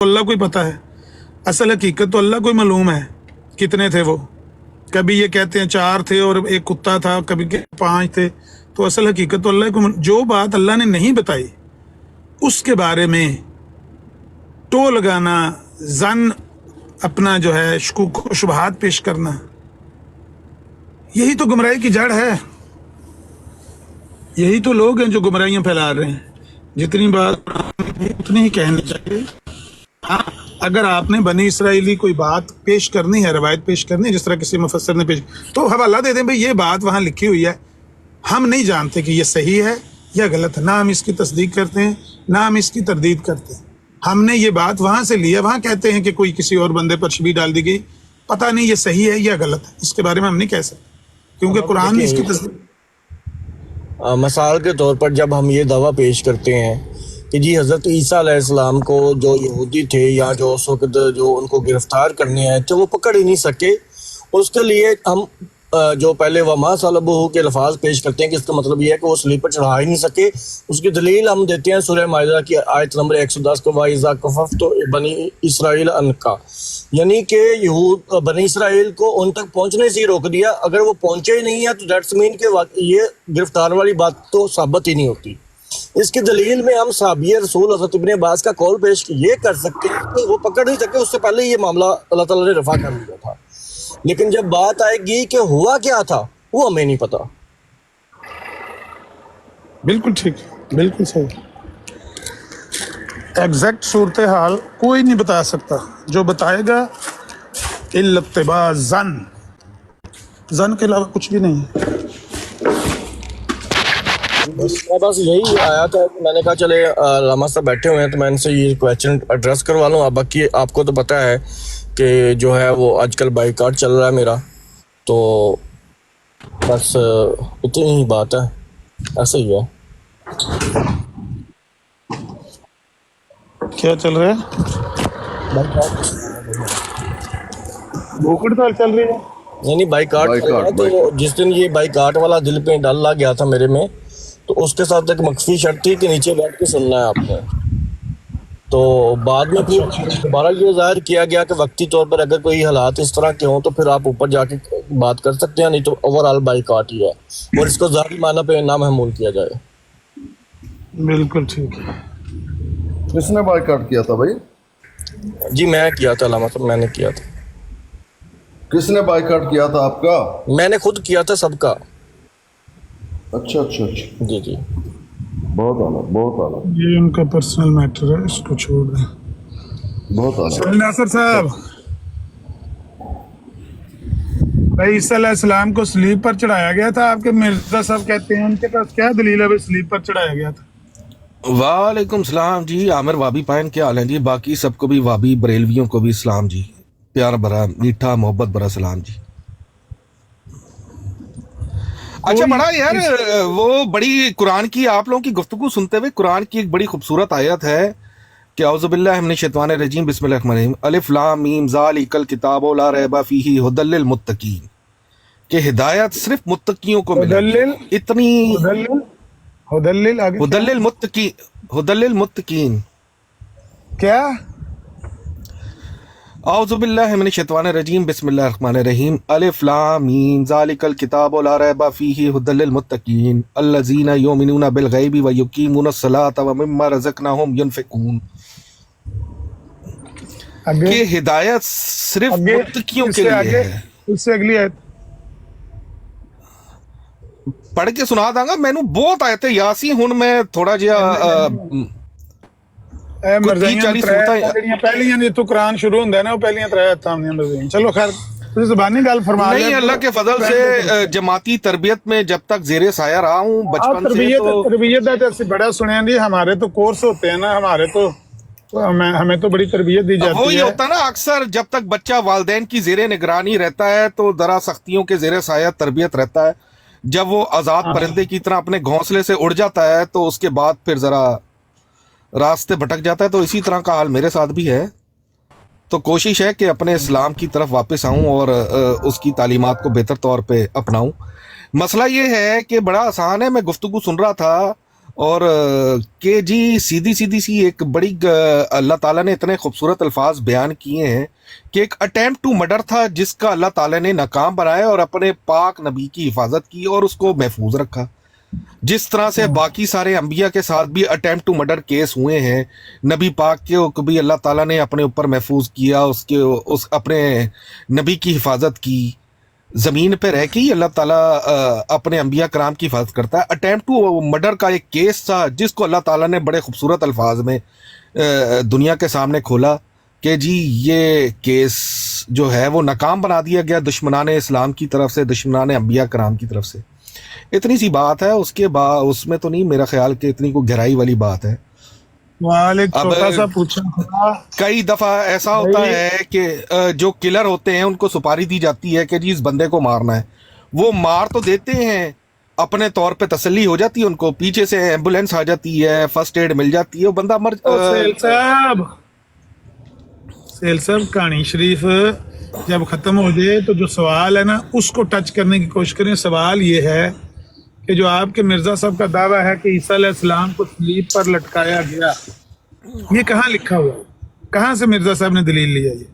اللہ کو ہی پتہ ہے، اصل حقیقت تو اللہ کو ہی معلوم ہے کتنے تھے وہ. کبھی یہ کہتے ہیں 4 تھے اور ایک کتا تھا، کبھی 5 تھے. تو اصل حقیقت تو اللہ کو جو بات اللہ نے نہیں بتائی اس کے بارے میں ٹو لگانا، زن اپنا جو ہے شکوک و شبہات پیش کرنا، یہی تو گمراہی کی جڑ ہے. یہی تو لوگ ہیں جو گمراہیاں پھیلا رہے ہیں. جتنی بات اتنی ہی کہنی چاہیے. ہاں، اگر آپ نے بنی اسرائیلی کوئی بات پیش کرنی ہے، روایت پیش کرنی ہے، جس طرح کسی مفسر نے پیش، تو حوالہ دے دیں بھئی یہ بات وہاں لکھی ہوئی ہے، ہم نہیں جانتے کہ یہ صحیح ہے یا غلط ہے، نہ ہم اس کی تصدیق کرتے ہیں نہ ہم اس کی تردید کرتے ہیں. ہم نے یہ بات وہاں سے لی ہے، وہاں کہتے ہیں کہ کوئی کسی اور بندے پر شبیہ ڈال دی گئی، پتہ نہیں یہ صحیح ہے یا غلط ہے، اس کے بارے میں ہم نہیں کہہ سکتے کیونکہ قرآن نے اس کی تصدیق. مثال کے طور پر جب ہم یہ دعویٰ پیش کرتے ہیں کہ جی حضرت عیسیٰ علیہ السلام کو جو یہودی تھے یا جو اس وقت جو ان کو گرفتار کرنے آئے تھے وہ پکڑ ہی نہیں سکے، اس کے لیے ہم جو پہلے وما صلبوہ کے الفاظ پیش کرتے ہیں کہ اس کا مطلب یہ ہے کہ وہ صلیب پر چڑھا ہی نہیں سکے. اس کی دلیل ہم دیتے ہیں سورہ مائدہ کی آیت نمبر 110 کو، وَإِذَا كَفَفْتُ بَنِي إِسْرَائِيلَ عَنْكَ، یعنی کہ بنی اسرائیل کو ان تک پہنچنے سے ہی روک دیا. اگر وہ پہنچے ہی نہیں ہے تو دیٹس مین کہ یہ گرفتار والی بات تو ثابت ہی نہیں ہوتی. اس کی دلیل میں ہم صحابی رسول حضرت ابن عباس کا قول پیش یہ کر سکتے ہیں کہ وہ پکڑ نہیں سکے، اس سے پہلے یہ معاملہ اللہ تعالیٰ نے رفع کر لیا تھا. لیکن جب بات آئے گی کہ ہوا کیا تھا وہ ہمیں نہیں پتا. بالکل ٹھیک، بالکل صحیح. ایگزیکٹ صورتحال کوئی نہیں بتا سکتا. جو بتائے گا الا اتباع ظن، ظن کے علاوہ کچھ بھی نہیں ہے. میرے پاس یہی آیا تھا، میں نے کہا چلے علامہ صاحب بیٹھے ہوئے ہیں تو میں ان سے یہ کویسچن ایڈریس کروا لوں. اب باقی آپ کو تو پتہ ہے کہ جو ہے وہ آج کل بائیکاٹ چل رہا ہے میرا، تو بس اتنی ہی بات ہے، ایسا ہی ہے. کیا چل رہا ہے؟ بھوک ہڑتال چل رہی ہے. یعنی بائیکاٹ چل رہا ہے. تو جس دن یہ بائیکاٹ والا دل پہ ڈال گیا تھا میرے میں، تو اس کے ساتھ ایک مخفی شرط تھی کہ نیچے بیٹھ کے سننا ہے آپ نے. تو بعد میں پھر دوبارہ یہ ظاہر کیا گیا کہ وقتی طور پر اگر کوئی حالات اس طرح کے ہوں تو پھر آپ اوپر جا کے بات کر سکتے ہیں، نہیں تو اوور آل بائیکاٹ ہی ہے اور اس کو ظاہری معنی پہ نہ محمول کیا جائے. بالکل ٹھیک ہے. کس نے بائیکاٹ کیا تھا بھائی؟ جی میں کیا تھا علامہ صاحب، میں نے کیا تھا. کس نے بائیکاٹ کیا تھا آپ کا؟ میں نے خود کیا تھا سب کا. اچھا اچھا اچھا، جی جی، بہت اعلیٰ بہت اعلیٰ یہ ان کا پرسنل میٹر ہے، اس کو چھوڑ دیں. بہت اعلیٰ. سہیل ناصر صاحب، بھائی عیسیٰ علیہ السلام کو صلیب پر چڑھایا گیا تھا، آپ کے مرزا صاحب کہتے ہیں، ان کے پاس کیا دلیل ہے بھائی صلیب پر چڑھایا گیا تھا؟ وعلیکم السلام جی. عامر وابی پائن کیا حال ہیں جی؟ باقی سب کو بھی، وابی بریلویوں کو بھی سلام جی، پیار بھرا میٹھا محبت بھرا سلام جی. اچھا بڑا یار وہ بڑی قرآن کی آپ لوگوں کی گفتگو سنتے ہوئے قرآن کی ایک بڑی خوبصورت آیت ہے کہ اعوذ باللہ من الشیطان الرجیم بسم اللہ الرحمن الرحیم الف لام میم ذالک الکتاب لا ریب فیہ ھدی للمتقین، کہ ہدایت صرف متقیوں کو ملے. اتنی ھدی للمتقین کیا؟ اعوذ باللہ من الشیطان الرجیم بسم اللہ الرحمن الرحیم الف لام میم ذالک الکتاب لا ریب فیہ ھدی للمتقین الذین یؤمنون بالغیب ویقیمون الصلاۃ ومما رزقناہم ینفقون، کہ ہدایت صرف متقیوں کے لیے ہے. اس سے اگلی آیت پڑھ کے سنا داں گا، میں نے بہت آئے تھے یاسین، ہن میں تھوڑا جہا پہلیاں تو قرآن شروع ہوندا ہے نا، پہلیاں 3 آیتاں ہوندیاں مرزائیاں. چلو خیر، تسی زبانی گل فرما لیا. نہیں، اللہ کے فضل سے جماعتی تربیت میں جب تک زیر سایہ رہا ہوں بچپن سے، تو تربیت دا تے بڑا سنیا جی. ہمارے تو کورس ہوتے ہیں نا، ہمارے تو ہمیں تو بڑی تربیت دی جاتی ہے. وہی ہوتا نا اکثر، جب تک بچہ والدین کی زیر نگرانی رہتا ہے تو ذرا سختیوں کے زیر سایہ تربیت رہتا ہے. جب وہ آزاد پرندے کی طرح اپنے گھونسلے سے اڑ جاتا ہے تو اس کے بعد پھر ذرا راستے بھٹک جاتا ہے. تو اسی طرح کا حال میرے ساتھ بھی ہے. تو کوشش ہے کہ اپنے اسلام کی طرف واپس آؤں اور اس کی تعلیمات کو بہتر طور پہ اپناؤں. مسئلہ یہ ہے کہ بڑا آسان ہے، میں گفتگو سن رہا تھا اور کہ جی सीधी सी एक बड़ी अल्लाह ताला ने इतने खूबसूरत अल्फाज बयान किए हैं कि एक अटेम्प्ट टू मर्डर था जिसका अल्लाह ताला ने नाकाम बनाया और अपने पाक नबी की हिफाजत की और उसको महफूज रखा। जिस तरह से बाकी सारे अंबिया के साथ भी अटेम्प्ट टू मर्डर केस हुए हैं, नबी पाक के भी अल्लाह ताला ने अपने ऊपर महफूज किया, उस अपने नबी की हिफाजत की। ज़मीन पे रह के ही अल्लाह ताला अपने अंबिया कराम की हिफाजत करता है। अटेम्प्ट टू मर्डर का एक केस था जिसको अल्लाह ताला ने बड़े खूबसूरत अल्फाज में दुनिया के सामने खोला कि जी ये केस जो है वो नाकाम बना दिया गया दुश्मनान इस्लाम की तरफ से, दुश्मनान अंबिया कराम की तरफ से। इतनी सी बात है, उसके बाद उसमें तो नहीं मेरा ख्याल कि इतनी कोई गहराई वाली बात है। वाले अब छोटा सा पूछा था कई दफा ऐसा होता है कि जो किलर होते हैं उनको सुपारी दी जाती है कि जी इस बंदे को मारना है, वो मार तो देते हैं, अपने तौर पे तसल्ली हो जाती है उनको, पीछे से एम्बुलेंस आ जाती है, फर्स्ट एड मिल जाती है, वो बंदा मर सेल साहब कहानी शरीफ जब खत्म हो जाए तो जो सवाल है ना उसको टच करने की कोशिश करें। सवाल ये है कि जो आपके मिर्जा साहब का दावा है कि ईसा अलैहिस्सलाम को सलीब पर लटकाया गया, ये कहाँ लिखा हुआ है? कहाँ से मिर्जा साहब ने दलील लिया ये?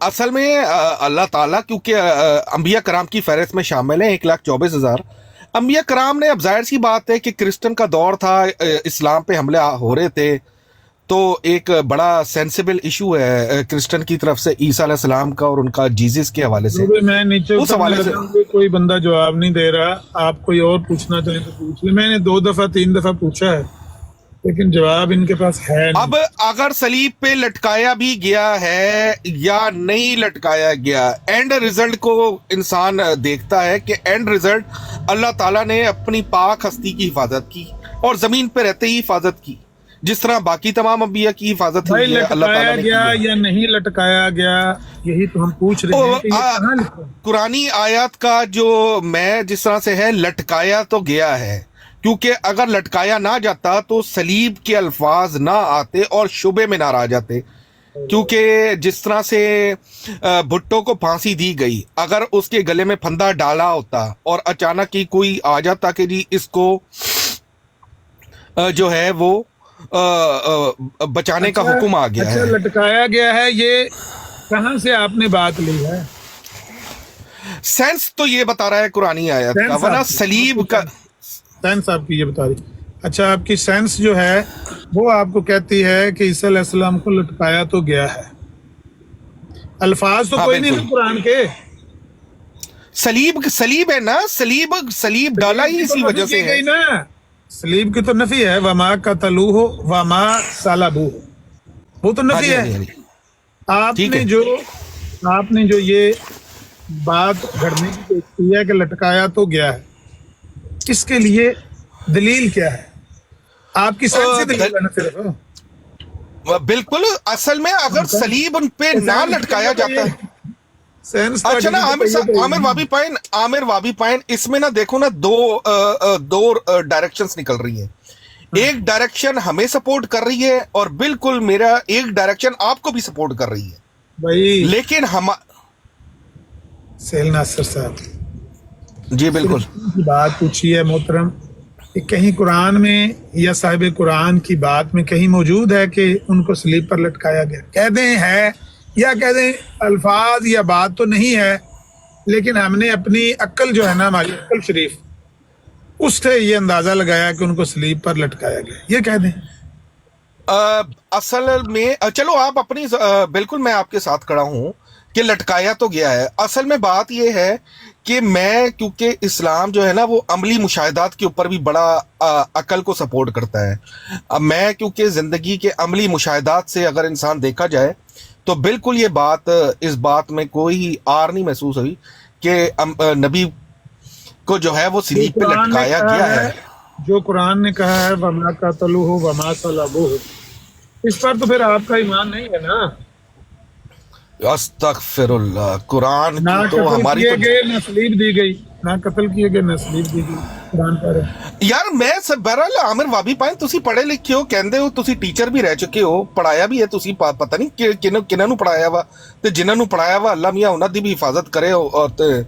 असल में अल्लाह ताला क्योंकि अंबिया कराम की फहरिस्त में शामिल है 1,24,000 अंबिया कराम ने। अब जाहिर सी बात है कि क्रिश्चियन का दौर था, इस्लाम पे हमले हो रहे थे, तो एक बड़ा सेंसिबल इशू है क्रिश्चियन की तरफ से ईसा अलैहिस्सलाम का और उनका जीसस के हवाले से। मैं नीचे उस हवाले से कोई बंदा जवाब नहीं दे रहा, आप कोई और पूछना चाहें तो पूछ ले। मैंने 2 दफा 3 दफा पूछा है लेकिन जवाब इनके पास है नहीं। अब अगर सलीब पे लटकाया भी गया है या नहीं लटकाया गया, एंड रिजल्ट को इंसान देखता है कि एंड रिजल्ट अल्लाह ताला ने अपनी पाक हस्ती की हिफाजत की और जमीन पे रहते ही हिफाजत की, जिस तरह बाकी तमाम अंबिया की हिफाजत हुई है अल्लाह ताला ने गया या नहीं लटकाया गया, यही तो हम पूछ रहे हैं कि ये कहाँ लिखा है? कुरानी आयत का जो मैं जिस तरह से है लटकाया तो गया है, क्योंकि अगर लटकाया ना जाता तो सलीब के अल्फाज ना आते और शुबे में ना रह जाते। क्योंकि जिस तरह से भुट्टो को फांसी दी गई, अगर उसके गले में फंदा डाला होता और अचानक ही कोई आ जाता कि जी इसको जो है वो बचाने का हुक्म आ गया है। लटकाया गया है, ये कहाँ से आपने बात ली है? सेंस तो ये बता रहा है कुरानी आयत का, वरना सलीब का सेंस आपकी ये बता रही। अच्छा, आपकी सेंस जो है वो आपको कहती है कि ईसा अलैहिस्सलाम को लटकाया तो गया है, अल्फाज तो कोई नहीं कुरान के। सलीब है ना, सलीब डाला ही इसी वजह से है ना। सलीब की तो नफी है, वमा कतलूहु वमा सलबूहु, वो तो नफी है। आपने जो ये बात घड़ने की कोशिश की है कि लटकाया तो गया है, इसके लिए दलील क्या है? आपकी साइंसी दलील है ना सिर्फ। बिल्कुल, असल में अगर सलीब उन पे ना लटकाया जाता है। अच्छा ना आमिर वाबी पाइन इसमें ना देखो ना दो डायरेक्शंस निकल रही हैं। एक डायरेक्शन हमें सपोर्ट कर रही है और बिल्कुल मेरा एक डायरेक्शन आपको भी सपोर्ट कर रही है भाई। लेकिन हम सेल नासिर साहब जी बिल्कुल बात पूछी है मोहतरम कि कहीं कुरान में या साहिब कुरान की बात में कहीं मौजूद है कि उनको सलीब पर लटकाया गया? कह दें है या कह दें अल्फाज या बात तो नहीं है, लेकिन हमने अपनी अक्ल जो है ना, हमारी अक्ल शरीफ, उससे ये अंदाजा लगाया कि उनको सलीब पर लटकाया गया, ये कह दें। असल में चलो आप अपनी बिल्कुल मैं आपके साथ खड़ा हूं कि लटकाया तो गया है। असल में बात यह है कि मैं क्योंकि इस्लाम जो है ना वो अमली मुशाहिदात के ऊपर भी बड़ा अकल को सपोर्ट करता है। अब मैं क्योंकि ज़िंदगी के अमली मुशाहिदात से अगर इंसान देखा जाए तो बिल्कुल ये बात, इस बात में कोई आर नहीं महसूस हुई कि नबी को जो है वो सलीब पे लटकाया गया है। जो कुरान ने कहा है वमा कतलूहु वमा सलबूहु, इस पर तो फिर आपका ईमान नहीं है ना। अस्तगफिरुल्लाह, कुरान की तो हमारी तो ना सलीब दी गई, ना कत्ल किए गए, ना सलीब दी गई, कुरान पर है। यार मैं बहरहाल आमिर वाबी पाइन तुसी पढ़े लिखे हो, कहंदे हो तुसी टीचर भी रह चुके हो, पढ़ाया भी है तुसी, पता नहीं किन्हां नूं पढ़ाया वा ते जिन्हां नूं पढ़ाया वा अल्लाह मियां उन्हां दी भी हिफाजत करे। और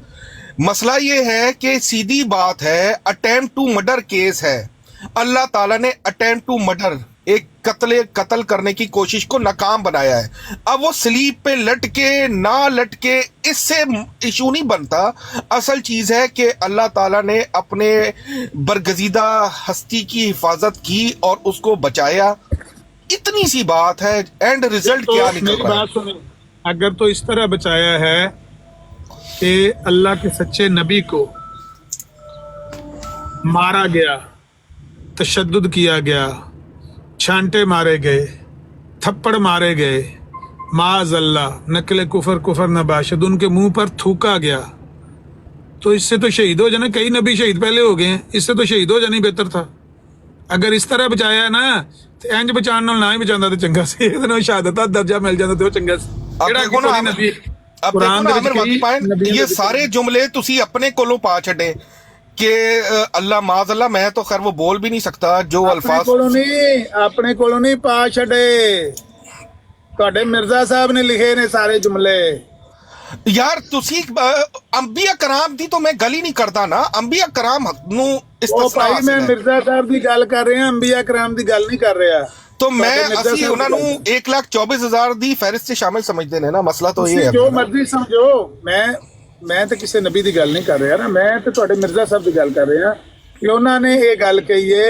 मसला ये है कि सीधी बात है, अटेम्प्ट टू मर्डर केस है, अल्लाह ताला ने अटेम्प्ट टू मर्डर, एक कत्ल करने की कोशिश को नाकाम बनाया है। अब वो स्लीप पे लटके ना लटके इससे इशू नहीं बनता। असल चीज है कि अल्लाह ताला ने अपने बरगजीदा हस्ती की हिफाजत की और उसको बचाया, इतनी सी बात है। एंड रिजल्ट तो क्या निकल मेरी रहा है? बात सुनिए, अगर तो इस तरह बचाया है कि अल्लाह के सच्चे नबी को मारा गया, तशद्दुद किया गया, छांटे मारे गए, थप्पड़ मारे गए, माज़ल्ला नकल कुफर कुफर नबाशद उनके मुंह पर थूका गया, तो इससे तो शहीद हो जाना। कई नबी शहीद पहले हो गए हैं, इससे तो शहीद हो जाना ही बेहतर था। अगर इस तरह बचाया ना तो इंज बचाने नाल ना ही बचांदा ते चंगा सी, ਇਹਦੇ ਨਾਲ ਸ਼ਹਾਦਤ ਦਾ ਦਰਜਾ ਮਿਲ ਜਾਂਦਾ ਤੇ ਉਹ ਚੰਗਾ ਸੀ। अब ਜਿਹੜਾ देखो ना ਕੋਈ ਨਬੀ अब देखो ना आमिर वादी पाइन, ये सारे जुमले तुसी अपने कोलों पा छड़े कि अल्लाह माज़ल्ला, मैं तो खैर वो बोल भी नहीं सकता जो अल्फाज ਆਪਣੇ ਕੋਲੋਂ ਨਹੀਂ ਪਾ ਛੱਡੇ, ਤੁਹਾਡੇ ਮਿਰਜ਼ਾ ਸਾਹਿਬ ਨੇ ਲਿਖੇ ਨੇ ਸਾਰੇ ਜੁਮਲੇ। यार तुसी अंबिया कराम दी तो मैं गल ही नहीं करता ना, अंबिया कराम नू ਉਹ इस्तिस्ना ਭਾਈ ਮੈਂ हासिल है। ਮਿਰਜ਼ਾ ਸਾਹਿਬ ਦੀ ਗੱਲ ਕਰ ਰਿਹਾ, ਅੰਬੀਆ ਕਰਾਮ ਦੀ ਗੱਲ ਨਹੀਂ ਕਰ ਰਿਹਾ। तो मैं मिर्जा असी साहब उन्होंने की 1,24,000 दी फहरिस्त से शामिल समझते हैं ना, मसला तो ये ਤੁਸੀਂ है ਜੋ अपना। ਮਰਜ਼ੀ ਸਮਝੋ, ਮੈਂ ਤਾਂ ਕਿਸੇ ਨਬੀ ਦੀ ਗੱਲ ਨਹੀਂ ਕਰ ਰਿਹਾ ਨਾ, ਮੈਂ ਤੇ ਤੁਹਾਡੇ ਮਿਰਜ਼ਾ ਸਾਹਿਬ ਦੀ ਗੱਲ ਕਰ ਰਿਹਾ ਕਿ ਉਹਨਾਂ ਨੇ ਇਹ ਗੱਲ ਕਹੀ ਹੈ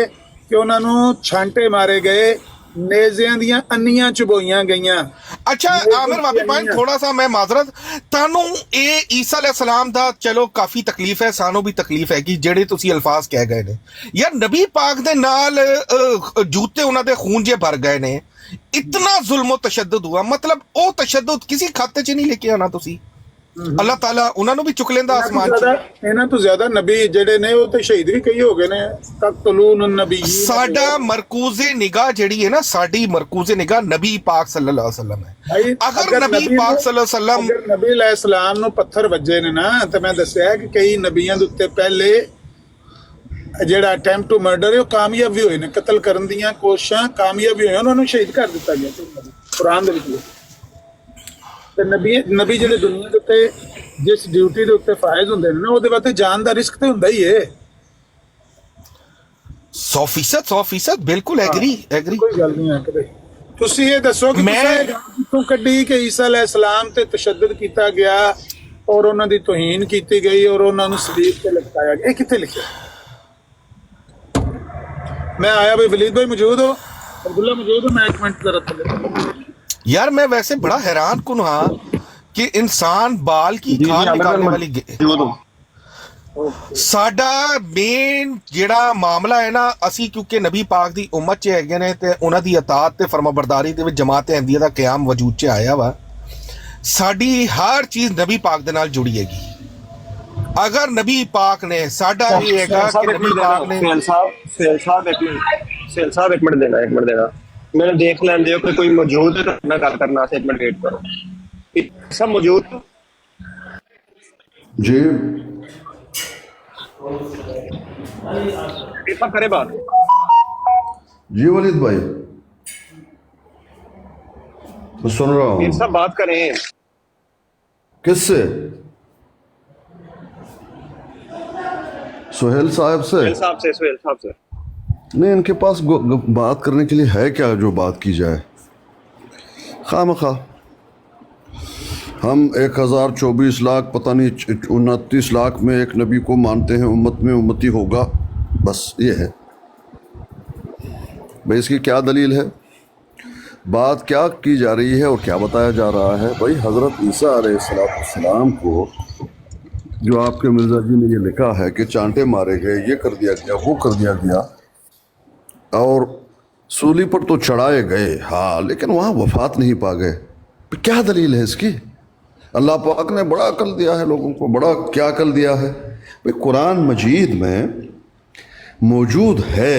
ਕਿ ਉਹਨਾਂ ਨੂੰ ਛਾਂਟੇ ਮਾਰੇ ਗਏ, ਨੇਜ਼ਿਆਂ ਦੀਆਂ ਅੰਨੀਆਂ ਚੁਬੋਈਆਂ ਗਈਆਂ। अच्छा आमिर वाबी पाइन, थोड़ा सा मैं माजरत तानू ए ईसा अलैहिस्सलाम दा चलो काफी तकलीफ है, सानू भी तकलीफ है कि जेड़े तुसी अल्फाज कह गए ने यार, नबी पाक दे नाल जूते उन्हां दे खून जे भर गए ने, इतना जुल्म तशद्दुद हुआ, मतलब ओ तशद्दुद किसी खाते च नहीं लेके आना तुसी। अल्लाह ताला उन्हां नू भी चुक लेंदा आसमान च। ਇਹਨਾਂ ਤੋਂ ਜ਼ਿਆਦਾ ਨਬੀ ਜਿਹੜੇ ਨੇ ਉਹ ਤੇ ਸ਼ਹੀਦ ਵੀ ਕਈ ਹੋ ਗਏ ਨੇ। ਤਕਤਲੂਨ ਨਬੀ साडा मरकूज़े निगाह जेड़ी है ना, साडी मरकूज़े निगाह नबी पाक सल्लल्लाहु अलैहि वसल्लम है। अगर नबी पाक सल्लल्लाहु अलैहि वसल्लम ਅਗਰ ਨਬੀ ਅਲੈਹਿ ਸਲਾਮ ਨੂੰ ਪੱਥਰ ਵੱਜੇ ਨੇ ਨਾ, ਤੇ ਮੈਂ ਦੱਸਿਆ ਕਿ ਕਈ ਨਬੀਆਂ ਦੇ ਉੱਤੇ ਪਹਿਲੇ ਜਿਹੜਾ ਅਟੈਂਪਟ ਟੂ ਮਰਡਰ ਉਹ ਕਾਮਯਾਬ ਵੀ ਹੋਏ ਨੇ, ਕਤਲ ਕਰਨ ਦੀਆਂ ਕੋਸ਼ਿਸ਼ਾਂ ਕਾਮਯਾਬ ਵੀ ਹੋਈਆਂ, ਉਹਨਾਂ ਨੂੰ ਸ਼ਹੀਦ ਕਰ ਦਿੱਤਾ ਗਿਆ ਕੁਰਾਨ ਦੇ ਵਿੱਚ। ਤੇ ਨਬੀ ਜਿਹੜੇ ਦੁਨੀਆ ਦੇ ਉੱਤੇ ਜਿਸ ਡਿਊਟੀ ਦੇ ਉੱਤੇ ਫਾਇਜ਼ ਹੁੰਦੇ ਨੇ ਨਾ, ਉਹਦੇ ਵਾਸਤੇ ਜਾਨ ਦਾ ਰਿਸਕ ਤੇ ਹੁੰਦਾ ਹੀ ਏ। 100% बिल्कुल एग्री। ਕੋਈ ਗੱਲ ਨਹੀਂ ਹੈ ਕਦੇ। ਤੁਸੀਂ ਇਹ ਦੱਸੋ ਕਿ ਮੈਂ- ਤੁਸੀਂ ਇਹ ਗੱਲ ਕਿੱਥੋਂ ਕੱਢੀ ਕਿ ਈਸਾ ਅਲੈਹਿ ਸਲਾਮ ਤੇ ਤਸ਼ੱਦਦ ਕੀਤਾ ਗਿਆ ਔਰ ਉਹਨਾਂ ਦੀ ਤੋਹੀਨ ਕੀਤੀ ਗਈ ਔਰ ਉਹਨਾਂ ਨੂੰ ਸਲੀਬ ਤੇ ਲਟਕਾਇਆ ਗਿਆ? ਇਹ ਕਿੱਥੇ ਲਿਖਿਆ? मैं आया भाई, वलीद भाई मौजूद हो, अब्दुल्ला मौजूद हो, मैं एक मिनट जरा थले। यार मैं वैसे बड़ा हैरान कुन हाँ कि इंसान बाल की खाल निकालने वाली साडा मेन ਜਿਹੜਾ ਮਾਮਲਾ ਹੈ ਨਾ, ਅਸੀਂ ਕਿਉਂਕਿ ਨਬੀ ਪਾਕ ਦੀ ਉਮਤ 'ਚ ਹੈਗੇ ਨੇ ਤੇ ਉਹਨਾਂ ਦੀ ਇਤਾਅਤ ਤੇ ਫਰਮਾਬਰਦਾਰੀ ਦੇ ਵਿੱਚ ਜਮਾਤ ਅਹਿਮਦੀਆ ਦਾ ਕਿਆਮ ਵਜੂਦ 'ਚ ਆਇਆ ਵਾ। ਸਾਡੀ ਹਰ ਚੀਜ਼ ਨਬੀ ਪਾਕ ਦੇ ਨਾਲ ਜੁੜੀ ਹੈਗੀ। ਅਗਰ ਨਬੀ ਪਾਕ ਨੇ ਸਾਡਾ ਇਹ ਹੈਗਾ ਕਿ ਨਬੀ ਪਾਕ ਨੇ ਸੇਲ ਸਾਹਿਬ ਇੱਕ ਮਿੰਟ ਦੇਣਾ ਮੈਨੂੰ ਦੇਖ ਲੈਣ ਦਿਓ ਕਿ ਕੋਈ ਮੌਜੂਦ ਹੈ ਤਾਂ ਗੱਲ ਕਰਨਾ ਸੀ। ਇੱਕ ਮਿੰਟ ਵੇਟ ਕਰੋ, ਸਭ ਮੌਜੂਦ? जी कृपा करे बात। जी वलीद भाई, मैं सुन रहा हूँ। सब बात करें किससे? सुहेल साहब से? सुहेल साहब से नहीं, इनके पास बात करने के लिए है क्या जो बात की जाए? खामखा हम 1024 लाख पता नहीं 29 लाख में एक नबी को मानते हैं, उम्मत में उम्मती होगा, बस ये है भाई। इसकी क्या दलील है? बात क्या की जा रही है और क्या बताया जा रहा है? भाई हज़रत ईसा अलैहिस्सलाम को जो आपके मिर्ज़ा जी ने ये लिखा है कि चांटे मारे गए, ये कर दिया गया, वो कर दिया गया और सूली पर तो चढ़ाए गए, हाँ, लेकिन वहाँ वफात नहीं पा गए। क्या दलील है इसकी? अल्लाह पाक ने बड़ा अकल दिया है लोगों को, बड़ा क्या अकल दिया है भाई। कुरान मजीद में मौजूद है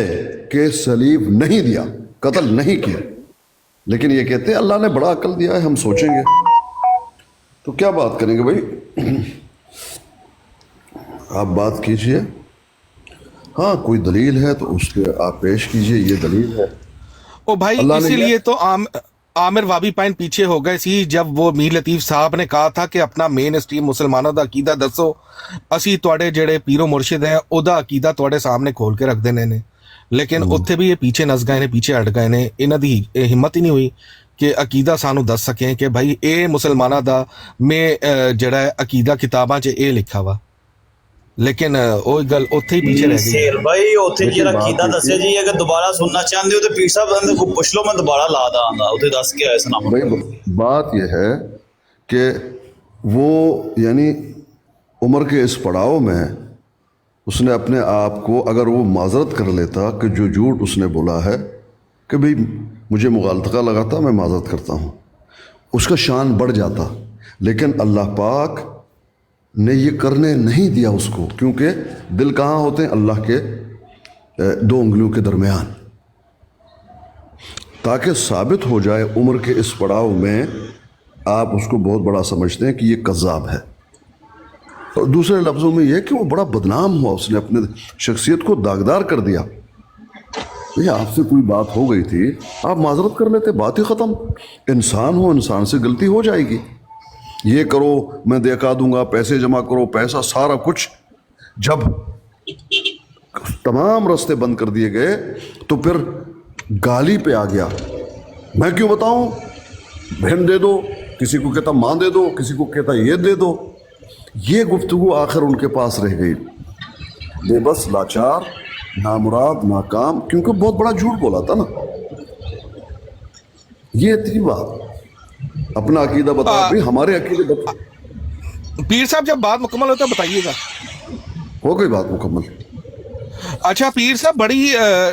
कि सलीब नहीं दिया, कत्ल नहीं किया, लेकिन ये कहते हैं अल्लाह ने बड़ा अकल दिया है, हम सोचेंगे। तो क्या बात करेंगे भाई? आप बात कीजिए, हाँ कोई दलील है तो उस पर आप पेश कीजिए, ये दलील है। ओ भाई इसीलिए तो आमिर वाबी पाइन पीछे हो गए सी जब वो मीर लतीफ साहब ने कहा था कि अपना मेन स्ट्रीम मुसलमानों का अकीदा दसो, असी तुहाडे जेड़े पीरो मुर्शिद है ओदा अकीदा तुहाडे सामने खोल के रख देने ने। ਲੇਕਿਨ ਉੱਥੇ ਵੀ ਇਹ ਪਿੱਛੇ ਨਸ ਗਏ ਨੇ, ਪਿੱਛੇ ਹਟ ਗਏ ਨੇ। ਇਹਨਾਂ ਦੀ ਹਿੰਮਤ ਹੀ ਨਹੀਂ ਹੋਈ ਕਿ ਅਕੀਦਾ ਸਾਨੂੰ ਦੱਸ ਸਕੇ ਕਿ ਭਾਈ ਇਹ ਮੁਸਲਮਾਨਾਂ ਦਾ ਜਿਹੜਾ ਹੈ ਅਕੀਦਾ ਕਿਤਾਬਾਂ 'ਚ ਇਹ ਲਿਖਾ ਵਾ। ਲੇਕਿਨ ਉਹ ਗੱਲ ਉੱਥੇ ਹੀ ਪਿੱਛੇ ਰਹਿ ਗਈ। ਸ਼ੇਰ ਭਾਈ ਉੱਥੇ ਜਿਹੜਾ ਅਕੀਦਾ ਦੱਸਿਆ ਜੀ, ਅਗਰ ਦੁਬਾਰਾ ਸੁਣਨਾ ਚਾਹੁੰਦੇ ਹੋ ਤੇ ਪੀਰ ਸਾਹਿਬ ਅੰਦਰ को ਪੁੱਛ ਲਓ, मैं दोबारा ला दा आंदा ਉੱਥੇ ਦੱਸ के आया सुनाम। भाई बात यह है कि वो यानी उम्र के इस पड़ाव में उसने अपने आप को, अगर वो माजरत कर लेता कि जो झूठ उसने बोला है कि भाई मुझे मुगालतका लगा था, मैं माजरत करता हूँ, उसका शान बढ़ जाता। लेकिन अल्लाह पाक ने ये करने नहीं दिया उसको, क्योंकि दिल कहाँ होते हैं? अल्लाह के दो उंगलियों के दरमियान, ताकि साबित हो जाए उम्र के इस पड़ाव में आप उसको बहुत बड़ा समझते हैं कि ये कज़्ज़ाब है। और दूसरे लफ्ज़ों में यह कि वो बड़ा बदनाम हुआ, उसने अपने शख्सियत को दागदार कर दिया। भैया आपसे कोई बात हो गई थी, आप माजरत कर लेते, बात ही ख़त्म। इंसान हो, इंसान से गलती हो जाएगी। ये करो, मैं देखा दूंगा, पैसे जमा करो, पैसा सारा कुछ, जब तमाम रास्ते बंद कर दिए गए तो फिर गाली पे आ गया। मैं क्यों बताऊं? बहन दे दो, किसी को कहता माँ दे दो, किसी को कहता ये दे दो। ये गुफ्तगू आखिर उनके पास रह गई, बेबस, लाचार, नामुराद, नाकाम, क्योंकि बहुत बड़ा झूठ बोला था ना। ये थी बात। अपना अकीदा बता, भाई हमारे अकीदे बता। पीर साहब जब बात मुकम्मल होता है बताइएगा। हो गई बात मुकम्मल। अच्छा पीर साहब, बड़ी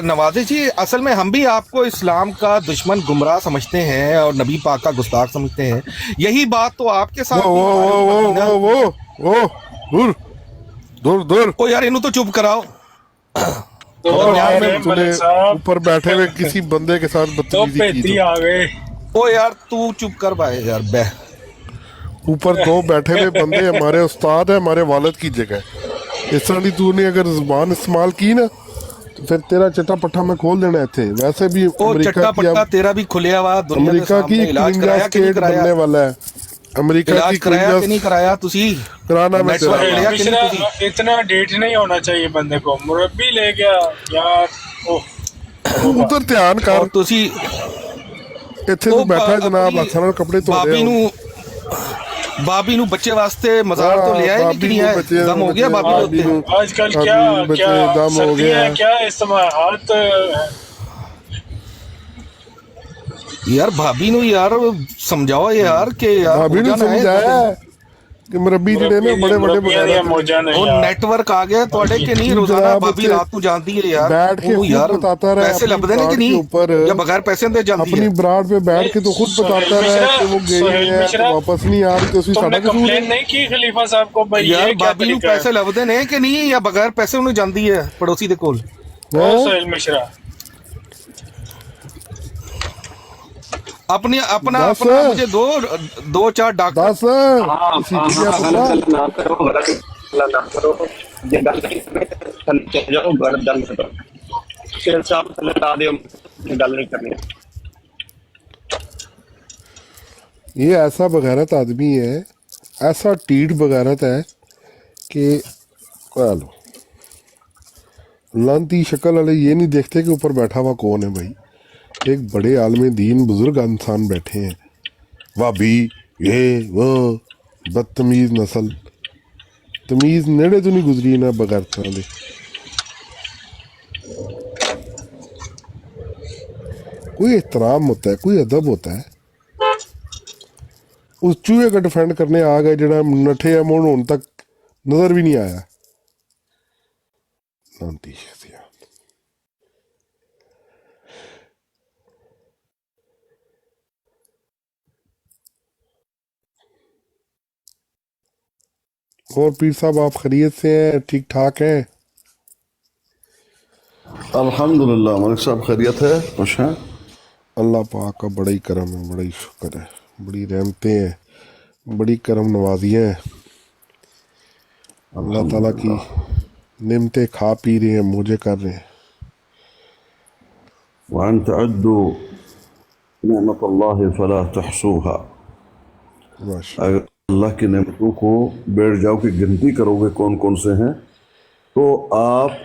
नवाज़िश जी, असल में हम भी आपको इस्लाम का दुश्मन गुमराह समझते हैं और नबी पाक का गुस्ताख समझते हैं। यही बात तो आपके साथ दूर दूर दूर ओ यार इन्हों तो चुप कराओ। ऊपर बैठे हुए किसी बंदे के साथ बदतमीजी की आ गए। ओ यार तू चुप कर भाई यार बे। ऊपर दो बैठे हुए बंदे हमारे उस्ताद है, हमारे वालिद की जगह। इस तरह तू ने अगर जुबान इस्तेमाल की ना तो फिर तेरा चट्टा पट्टा मैं खोल देना थे। वैसे भी चट्टा पट्टा तेरा भी खुलिया हुआ, अमेरिका की इलाज कराया कि नहीं कराया? बनने वाला है अमेरिका इलाज की कराया कि नहीं कराया? तुसी कराना में इतना डेट नहीं होना चाहिए बंदे को, मुरब्बी ले गया यार। उधर ध्यान कर, और तुसी ਇੱਥੇ ਤੂੰ ਬੈਠਾ ਜਨਾਬ, ਹੱਥਾਂ ਨਾਲ ਕੱਪੜੇ ਧੋ ਰਹੇ बाबी नु बच्चे वास्ते मजार तो ले आए कि नहीं आए? दम हो गया बाबी को? आजकल क्या क्या दम हो गया, क्या इस्तेमाल यार भाभी नु यार समझाओ यार कि यार भाभी ने समझाया कि मुरब्बी ਜਿਹੜੇ ਨੇ ਬੜੇ ਵੱਡੇ ਉਹ ਨੈਟਵਰਕ ਆ ਗਿਆ ਤੁਹਾਡੇ ਕਿ ਨਹੀਂ? ਰੋਜ਼ਾਨਾ ਭਾਬੀ ਰਾਤ ਨੂੰ ਜਾਂਦੀ ਹੈ यार, बैठ के वो यार बताता रहा पैसे लभदे ने कि नहीं, या बगैर पैसे दे जाती अपनी है? ब्राड पे बैठ के तो खुद बताता रहा कि वो गई है तो वापस नहीं आ रही, तो उसी साडा कसूर कंप्लेन नहीं की खलीफा साहब को भाई? यार भाभी ਨੂੰ ਪੈਸੇ ਲਭਦੇ ਨੇ ਕਿ ਨਹੀਂ, ਜਾਂ ਬਗੈਰ ਪੈਸੇ ਉਹਨੂੰ ਜਾਂਦੀ ਹੈ ਪੜੋਸੀ ਦੇ ਕੋਲ? सोहेल मिश्रा अपनी अपना मुझे दो चार डॉक्टर दस ना करो, गलत ना करो, ये गल नहीं करनी, चले जाओ, गलत गल ना करो। शेर साहब थल्ले ला दियो, ये गल नहीं करनी। ये ऐसा बगैरत आदमी है, ऐसा टीठ बगैरत है कि लो लांती शक्ल वाले ये नहीं देखते कि ऊपर बैठा हुआ कौन है। भाई एक बड़े आलम दीन बुजुर्ग इंसान बैठे हैं, भाभी ये वो बदतमीज नस्ल, तमीज नेड़े तो नहीं गुजरी ना बगैर दे। कोई एहतराम होता है, कोई अदब होता है। उस चूहे का डिफेंड करने आ गए जरा नठे या मोड़ उन तक नजर भी नहीं आया। नांती शख्सियत। और पीर साहब आप खैरियत से हैं, ठीक ठाक हैं? अल्हम्दुलिल्लाह मलिक साहब खैरियत है, खुश हैं? अल्लाह पाक का बड़ा ही करम है, बड़ा ही शुक्र है, बड़ी रहमतें हैं, बड़ी करम नवाजियाँ हैं। अल्लाह ताला की नेमतें खा पी रहे हैं, मौजे कर रहे हैं। वअन तअद्दु निअमतल्लाहि फला तहसूहा। माशा अगर अल्लाह की नेमतों को बैठ जाओ कि गिनती करोगे कौन कौन से हैं, तो आप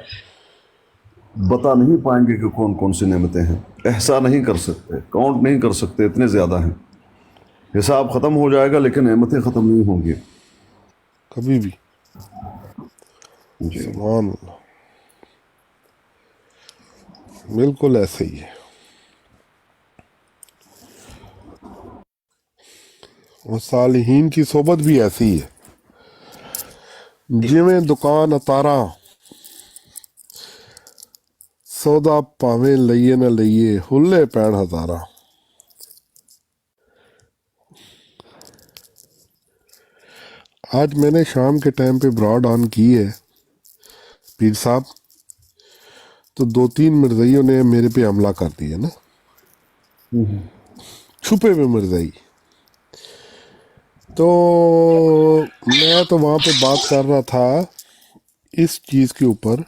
बता नहीं पाएंगे कि कौन कौन सी नेमतें हैं, एहसा नहीं कर सकते, काउंट नहीं कर सकते, इतने ज़्यादा हैं। हिसाब ख़त्म हो जाएगा लेकिन नेमतें ख़त्म नहीं होंगी। कभी भी। जी सुभान अल्लाह, बिल्कुल ऐसे ही है। और सालिहीन की सोबत भी ऐसी ही है। जिवें दुकान अतारा, सौदा भावें लइए न लइए, हुल्ले पैण हजारा। आज मैंने शाम के टाइम पे ब्रॉड ऑन की है पीर साहब, तो 2-3 मिर्ज़ाइयों ने मेरे पे हमला कर दिया ना, छुपे में मिर्ज़ाई। तो मैं तो वहाँ पे बात कर रहा था इस चीज़ के ऊपर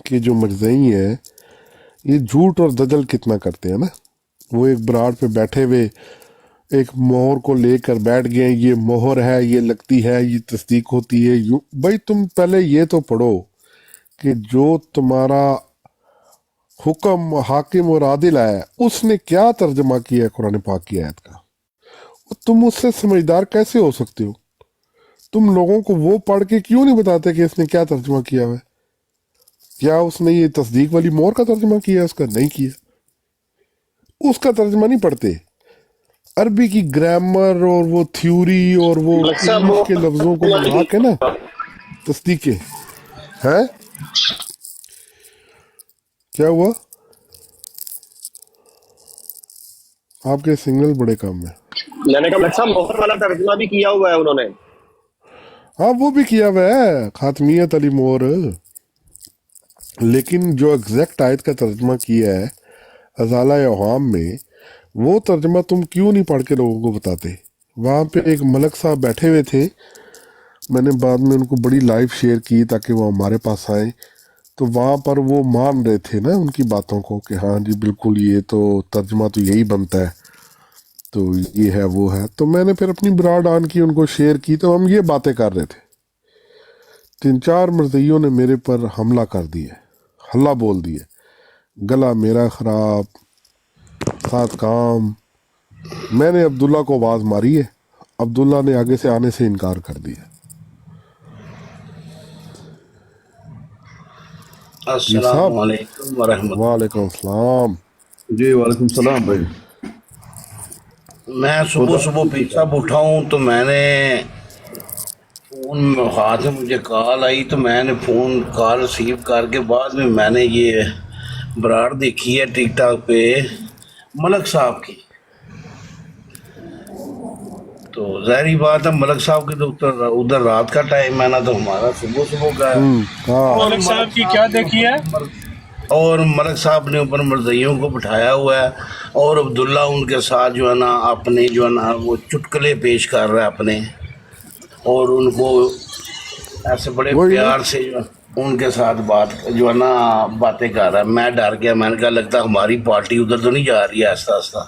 कि जो मिर्ज़ाई है ये झूठ और दजल कितना करते हैं ना। वो एक ब्राड पे बैठे हुए एक मोहर को लेकर बैठ गए, ये मोहर है, ये लगती है, ये तस्दीक होती है। यूं भाई तुम पहले ये तो पढ़ो कि जो तुम्हारा हुक्म हाकिम और आदिल है उसने क्या तर्जमा किया है कुरान पाक की आयत का। तुम उससे समझदार कैसे हो सकते हो? तुम लोगों को वो पढ़ के क्यों नहीं बताते कि इसने क्या तर्जमा किया हुआ है? क्या उसने ये तस्दीक वाली मोहर का तर्जमा किया है? उसका नहीं किया, उसका तर्जमा नहीं पढ़ते। अरबी की ग्रामर और वो थ्योरी और वो इंग्लिश के लफ्जों को मिला के ना तस्दीक है। क्या हुआ? आपके सिग्नल बड़े कम है। मैंने कहा अच्छा मोहर वाला तर्जुमा भी किया हुआ है उन्होंने। हाँ वो भी किया हुआ है, खातमियत अली मोर। लेकिन जो एग्जैक्ट आयत का तर्जमा किया है अजाला अवाम में, वो तर्जमा तुम क्यों नहीं पढ़ के लोगों को बताते? वहाँ पे एक मलक साहब बैठे हुए थे, मैंने बाद में उनको बड़ी लाइव शेयर की ताकि वो हमारे पास आए। तो वहाँ पर वो मान रहे थे ना उनकी बातों को कि हाँ जी बिल्कुल ये तो तर्जमा तो यही बनता है, तो ये है वो है। तो मैंने फिर अपनी ब्राड ऑन की, उनको शेयर की, तो हम ये बातें कर रहे थे। 3-4 मर्जियों ने मेरे पर हमला कर दिया, हल्ला बोल दिया, गला मेरा ख़राब, साथ काम। मैंने अब्दुल्ला को आवाज़ मारी है, अब्दुल्ला ने आगे से आने से इनकार कर दिया। अस्सलाम वालेकुम व रहमतुल्लाह। वालेकुम सलाम। जी वालेकुम सलाम भाई। मैं सुबह सुबह पीछा उठा हूँ तो मैंने फोन हाथ में, मुझे कॉल आई तो मैंने फोन कॉल रिसीव करके बाद में मैंने ये ब्राड देखी है टिकटॉक पे मलक साहब की। तो जाहिर बात है मलक साहब की तो उधर रात का टाइम है ना, तो हमारा सुबह सुबह का है। हाँ मलिक साहब की क्या देखी है? और मलक साहब ने ऊपर मर्जियों को बिठाया हुआ है और अब्दुल्ला उनके साथ जो है ना अपने जो है ना वो चुटकुले पेश कर रहा है अपने, और उनको ऐसे बड़े वही ना। प्यार से जो है उनके साथ बात जो है ना बातें कर रहा है। मैं डर गया, मैंने कहा लगता है हमारी पार्टी उधर तो नहीं जा रही है आस्ता आस्ता।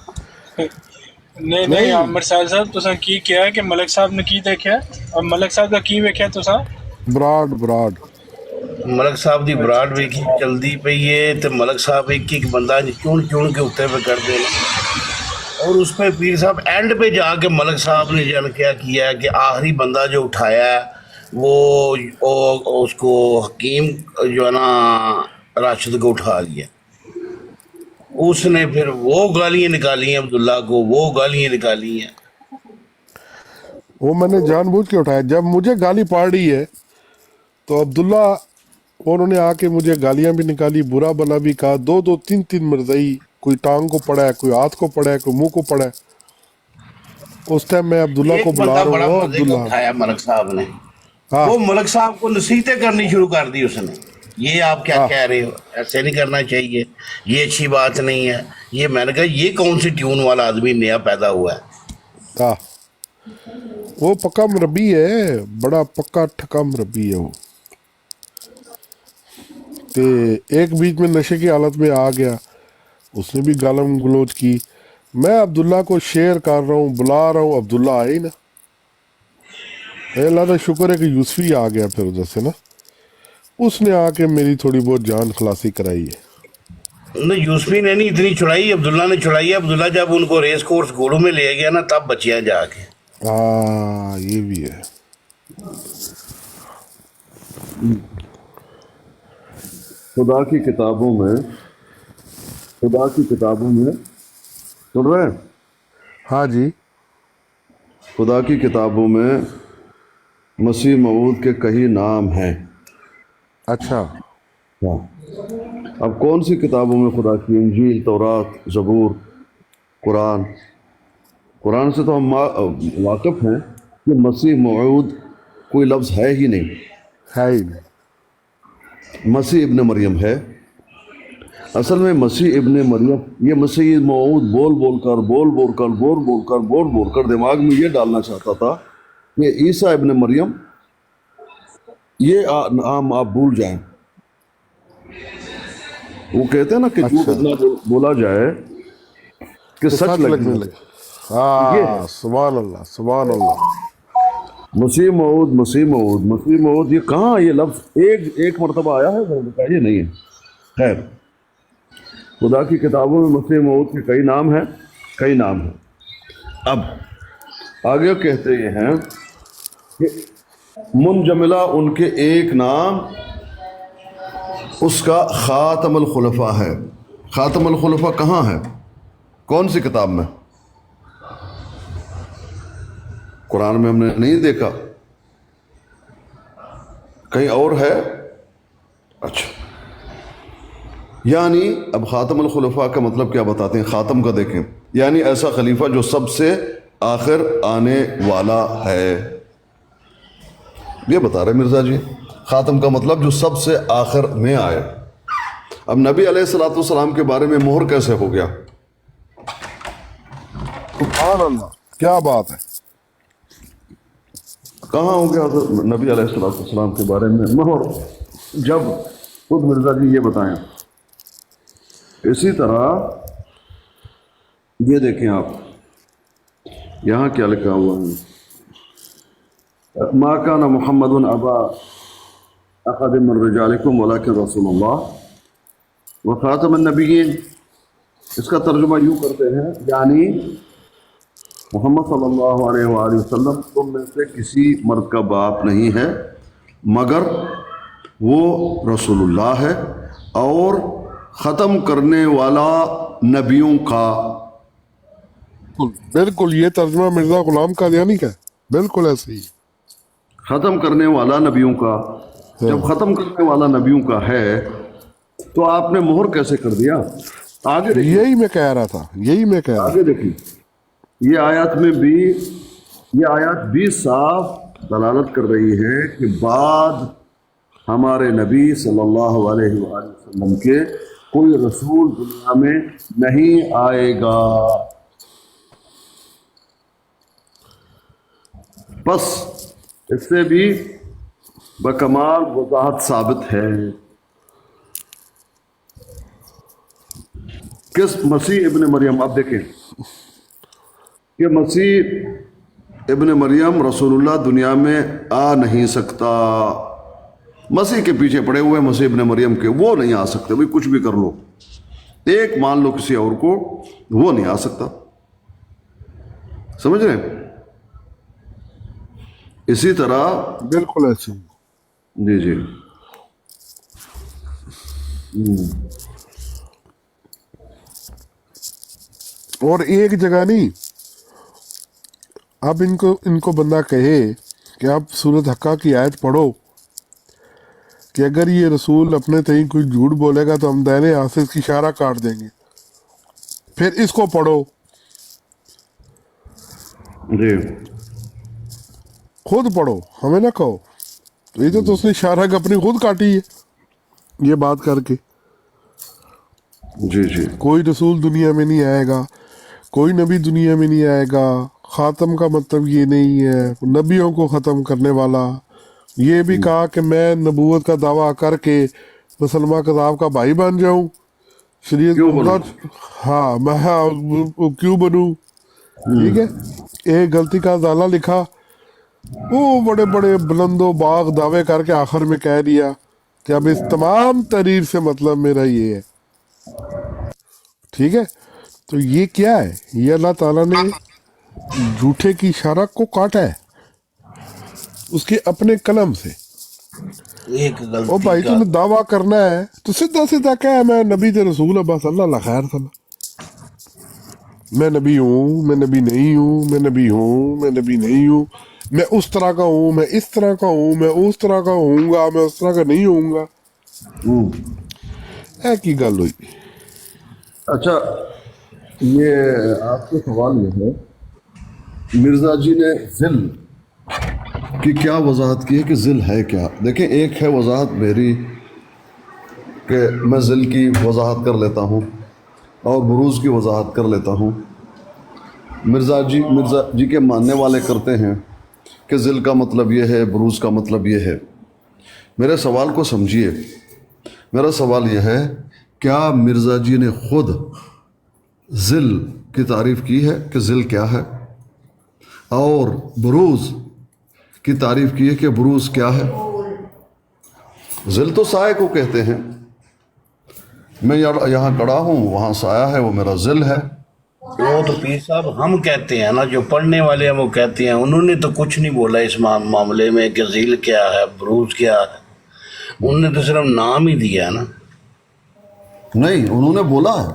नहीं आमिर साहब तुसा की क्या है कि मलिक साहब ने की देखा और मलिक साहब का की वेख्या तुसा? ब्राड मलक साहब दी ब्राड वेखी चलदी पई है तो मलक साहब एक बंदा चुन चुन के उत्ते पे कर दे, और उस पे पीर साहब एंड पे जाके मलक साहब ने जन क्या किया है कि आखिरी बंदा जो उठाया है वो उसको हकीम जो है ना राशिद को उठा लिया। उसने फिर वो गालियाँ निकाली हैं अब्दुल्ला को, वो गालियाँ निकाली हैं। वो मैंने जानबूझ के उठाया। जब मुझे गाली पड़ रही है तो अब्दुल्ला उन्होंने आके मुझे गालियां भी निकाली, बुरा भला भी कहा। 2-2 3-3 मरज़ई, कोई टांग को पड़ा है, कोई हाथ को पड़ा है, कोई मुंह को पड़ा है। उस टाइम मैं अब्दुल्ला को एक बुला बंदा रहा बड़ा हूँ, मजे का अब्दुल्ला। उठाया मलक साहब ने, हाँ वो मलक साहब को नसीहतें करनी शुरू कर दी उसने। ये आप क्या हाँ कह रहे हो, ऐसे नहीं करना चाहिए, ये अच्छी बात नहीं है। ये मैंने कहा ये कौन सी ट्यून वाला आदमी नया पैदा हुआ है। हाँ, वो पक्का मुरब्बी है, बड़ा पक्का ठका मुरब्बी है वो। ते एक बीच में नशे की हालत में आ गया, उसने भी गालम गलोच की। मैं अब्दुल्ला को शेयर कर रहा हूँ, बुला रहा हूँ, अब्दुल्ला आए ही ना। अल्लाह का शुक्र है कि यूसुफी आ गया फिर उधर से ना। उसने आके मेरी थोड़ी बहुत जान खलासी कराई है। नहीं, यूसुफी ने नहीं इतनी छुड़ाई, अब्दुल्ला ने छुड़ाई है। अब्दुल्ला जब उनको रेस कोर्स घोड़ों में ले गया ना, तब बचिया जाके। हाँ ये भी है। खुदा की किताबों में सुन रहे हैं, हाँ जी। खुदा की किताबों में मसीह मऊद के कई नाम हैं। अच्छा। हाँ। अब कौन सी किताबों में खुदा की? इंजील, तौरात, ज़बूर, कुरान से तो हम वाकिफ़ हैं कि मसीह मऊद कोई लफ्ज़ है ही नहीं, है ही नहीं। मसीह इब्न मरियम है। असल में मसीह इब्न मरियम, ये मसीह मऊद बोल बोल कर दिमाग में ये डालना चाहता था कि ईसा इब्न मरियम, ये नाम आप भूल जाएं। वो कहते हैं ना कि झूठ इतना बोला जाए कि तो सच लगने लगे। हाँ, सुभान अल्लाह, सुभान अल्लाह। मसीह मऊद, ये कहाँ ये लफ्ज़ एक मरतबा आया है? बताइए। नहीं है। खैर, खुदा की किताबों में मसीह मऊद के कई नाम हैं। अब आगे कहते ये हैं कि मुनजमिला उनके एक नाम, उसका खातमुल खुलफा है। खातमुल खुलफा कहाँ है? कौन सी किताब में? कुरान में हमने नहीं देखा, कहीं और है। अच्छा, यानी अब खातमुल खुलफा का मतलब क्या बताते हैं? खातम का देखें, यानी ऐसा खलीफा जो सबसे आखिर आने वाला है, ये बता रहे मिर्जा जी। खातम का मतलब जो सबसे आखिर में आए। अब नबी अलैहिस्सलाम के बारे में मोहर कैसे हो गया? सुभान अल्लाह, क्या बात है। कहाँ हो गया नबी अलैहिस्सलाम के बारे में मोहर? जब खुद मिर्जा जी ये बताएं। इसी तरह ये देखें आप, यहाँ क्या लिखा हुआ है? मा काना मुहम्मदुन अबा अहद मिन रिजालिकुम वलाकिन रसूलुल्लाह व खातमुन नबिय्यीन। इसका तर्जुमा यूँ करते हैं, यानी मोहम्मद सल्लल्लाहु अलैहि वसल्लम तुम में से किसी मर्द का बाप नहीं है मगर वो रसूलुल्लाह है और ख़त्म करने वाला नबियों का। बिल्कुल ये तर्जुमा मिर्जा गुलाम कादियानी का है, बिल्कुल ऐसे ही। ख़त्म करने वाला नबियों का। जब ख़त्म करने वाला नबियों का है तो आपने मोहर कैसे कर दिया? आगे देखिए, यही मैं कह रहा था। आगे देखिए, ये आयत भी साफ दलालत कर रही है कि बाद हमारे नबी सल्लल्लाहु अलैहि वसल्लम के कोई रसूल दुनिया में नहीं आएगा। बस इससे भी बकमाल वजाहत साबित है किस मसीह इब्न मरियम। अब देखें कि मसीह इब्न मरियम रसूलुल्लाह दुनिया में आ नहीं सकता। मसीह के पीछे पड़े हुए मसीह इब्न मरियम के, वो नहीं आ सकते। भाई कुछ भी कर लो, एक मान लो किसी और को, वो नहीं आ सकता। समझ रहे हैं? इसी तरह बिल्कुल ऐसे ही। जी और एक जगह नहीं, अब इनको बंदा कहे कि आप सूरत हक्का की आयत पढ़ो कि अगर ये रसूल अपने तई कोई झूठ बोलेगा तो हम दाहिने हाथ से इसकी इशारा काट देंगे, फिर इसको पढ़ो। जी, खुद पढ़ो, हमें ना कहो। तो ये तो उसने इशारा अपनी खुद काटी है ये बात करके। जी कोई रसूल दुनिया में नहीं आएगा, कोई नबी दुनिया में नहीं आएगा। खातम का मतलब ये नहीं है नबियों को ख़त्म करने वाला। ये भी कहा कि मैं नबूवत का दावा करके मुसलमान कज़ाब का भाई बन जाऊं, शरीयत को। हाँ, मैं क्यों बनूं? ठीक है, एक गलती का ज़ाला लिखा, वो बड़े बड़े बुलंदो बाग दावे करके आखिर में कह दिया कि अब इस तमाम तहरीर से मतलब मेरा ये है, ठीक है। तो ये क्या है, ये अल्लाह ताला ने झूठे की शारक को काटा है उसके अपने कलम से। एक ओ गलती भाई का तुम्हें दावा करना है तो सीधा सीधा क्या है, मैं नबी ते रसूल है, बस अल्लाह खैर सला, मैं नबी हूँ, मैं नबी नहीं हूँ, मैं नबी हूँ, मैं नबी नहीं हूँ, मैं उस तरह का हूँ, मैं इस तरह का हूँ, मैं उस तरह का हूँगा, मैं उस तरह का नहीं हूँगा, है की गल हुई। अच्छा, ये आपका सवाल ये है, मिर्जा जी ने जिल की क्या वजाहत की है कि जिल है क्या। देखें, एक है वजाहत मेरी कि मैं जिल की वजाहत कर लेता हूँ और बुरूज़ की वजाहत कर लेता हूँ। मिर्जा जी के मानने वाले करते हैं कि जिल का मतलब ये है, बुरूज़ का मतलब ये है। मेरे सवाल को समझिए, मेरा सवाल यह है, क्या मिर्जा जी ने खुद जिल की तारीफ़ की है कि जिल क्या है, और बुरूज़ की तारीफ़ की है कि बुरूज़ क्या है। जिल तो साए को कहते हैं, मैं यहाँ खड़ा हूँ, वहाँ साया है, वो मेरा जिल है। वो तो पीर साहब हम कहते हैं ना, जो पढ़ने वाले हैं वो कहते हैं, उन्होंने तो कुछ नहीं बोला इस मामले में कि ज़िल क्या है, बुरूज क्या है, उन्होंने तो सिर्फ नाम ही दिया ना। नहीं, उन्होंने बोला है,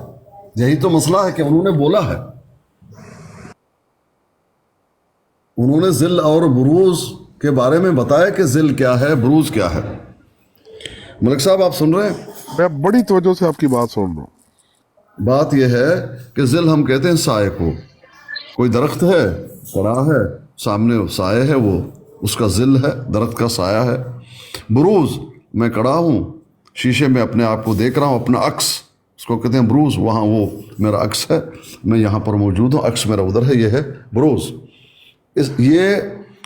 यही तो मसला है कि उन्होंने बोला है। उन्होंने जिल और बुरूज के बारे में बताया कि जिल क्या है, बुरूज क्या है। मलिक साहब आप सुन रहे हैं? मैं बड़ी तवज्जो से आपकी बात सुन रहा हूँ। बात यह है कि जिल हम कहते हैं साए को। कोई दरख्त है, खड़ा है, सामने साए है, वो उसका जिल है, दरख्त का साया है। बुरूज, मैं खड़ा हूँ, शीशे में अपने आप को देख रहा हूँ, अपना अक्स, उसको कहते हैं बुरूज। वहाँ वो मेरा अक्स है, मैं यहाँ पर मौजूद हूँ, अक्स मेरा उधर है, ये है बुरूज। ये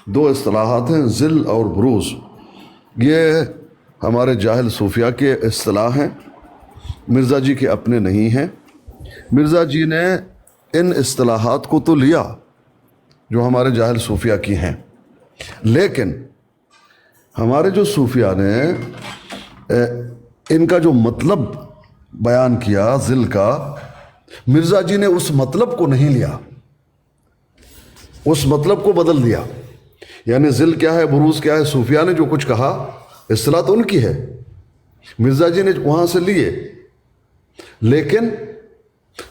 दो इस्तिलाहात हैं, जिल और बुरूज। ये हमारे जाहिल सूफिया के इस्तिलाह हैं, मिर्ज़ा जी के अपने नहीं हैं। मिर्ज़ा जी ने इन इस्तिलाहात को तो लिया जो हमारे जाहिल सूफिया की हैं, लेकिन हमारे जो सूफिया ने इनका जो मतलब बयान किया जिल का, मिर्ज़ा जी ने उस मतलब को नहीं लिया, उस मतलब को बदल दिया। यानी जिल क्या है, बुरूज क्या है, सूफिया ने जो कुछ कहा, इस्तिलाह तो उनकी है, मिर्ज़ा जी ने वहाँ से लिए, लेकिन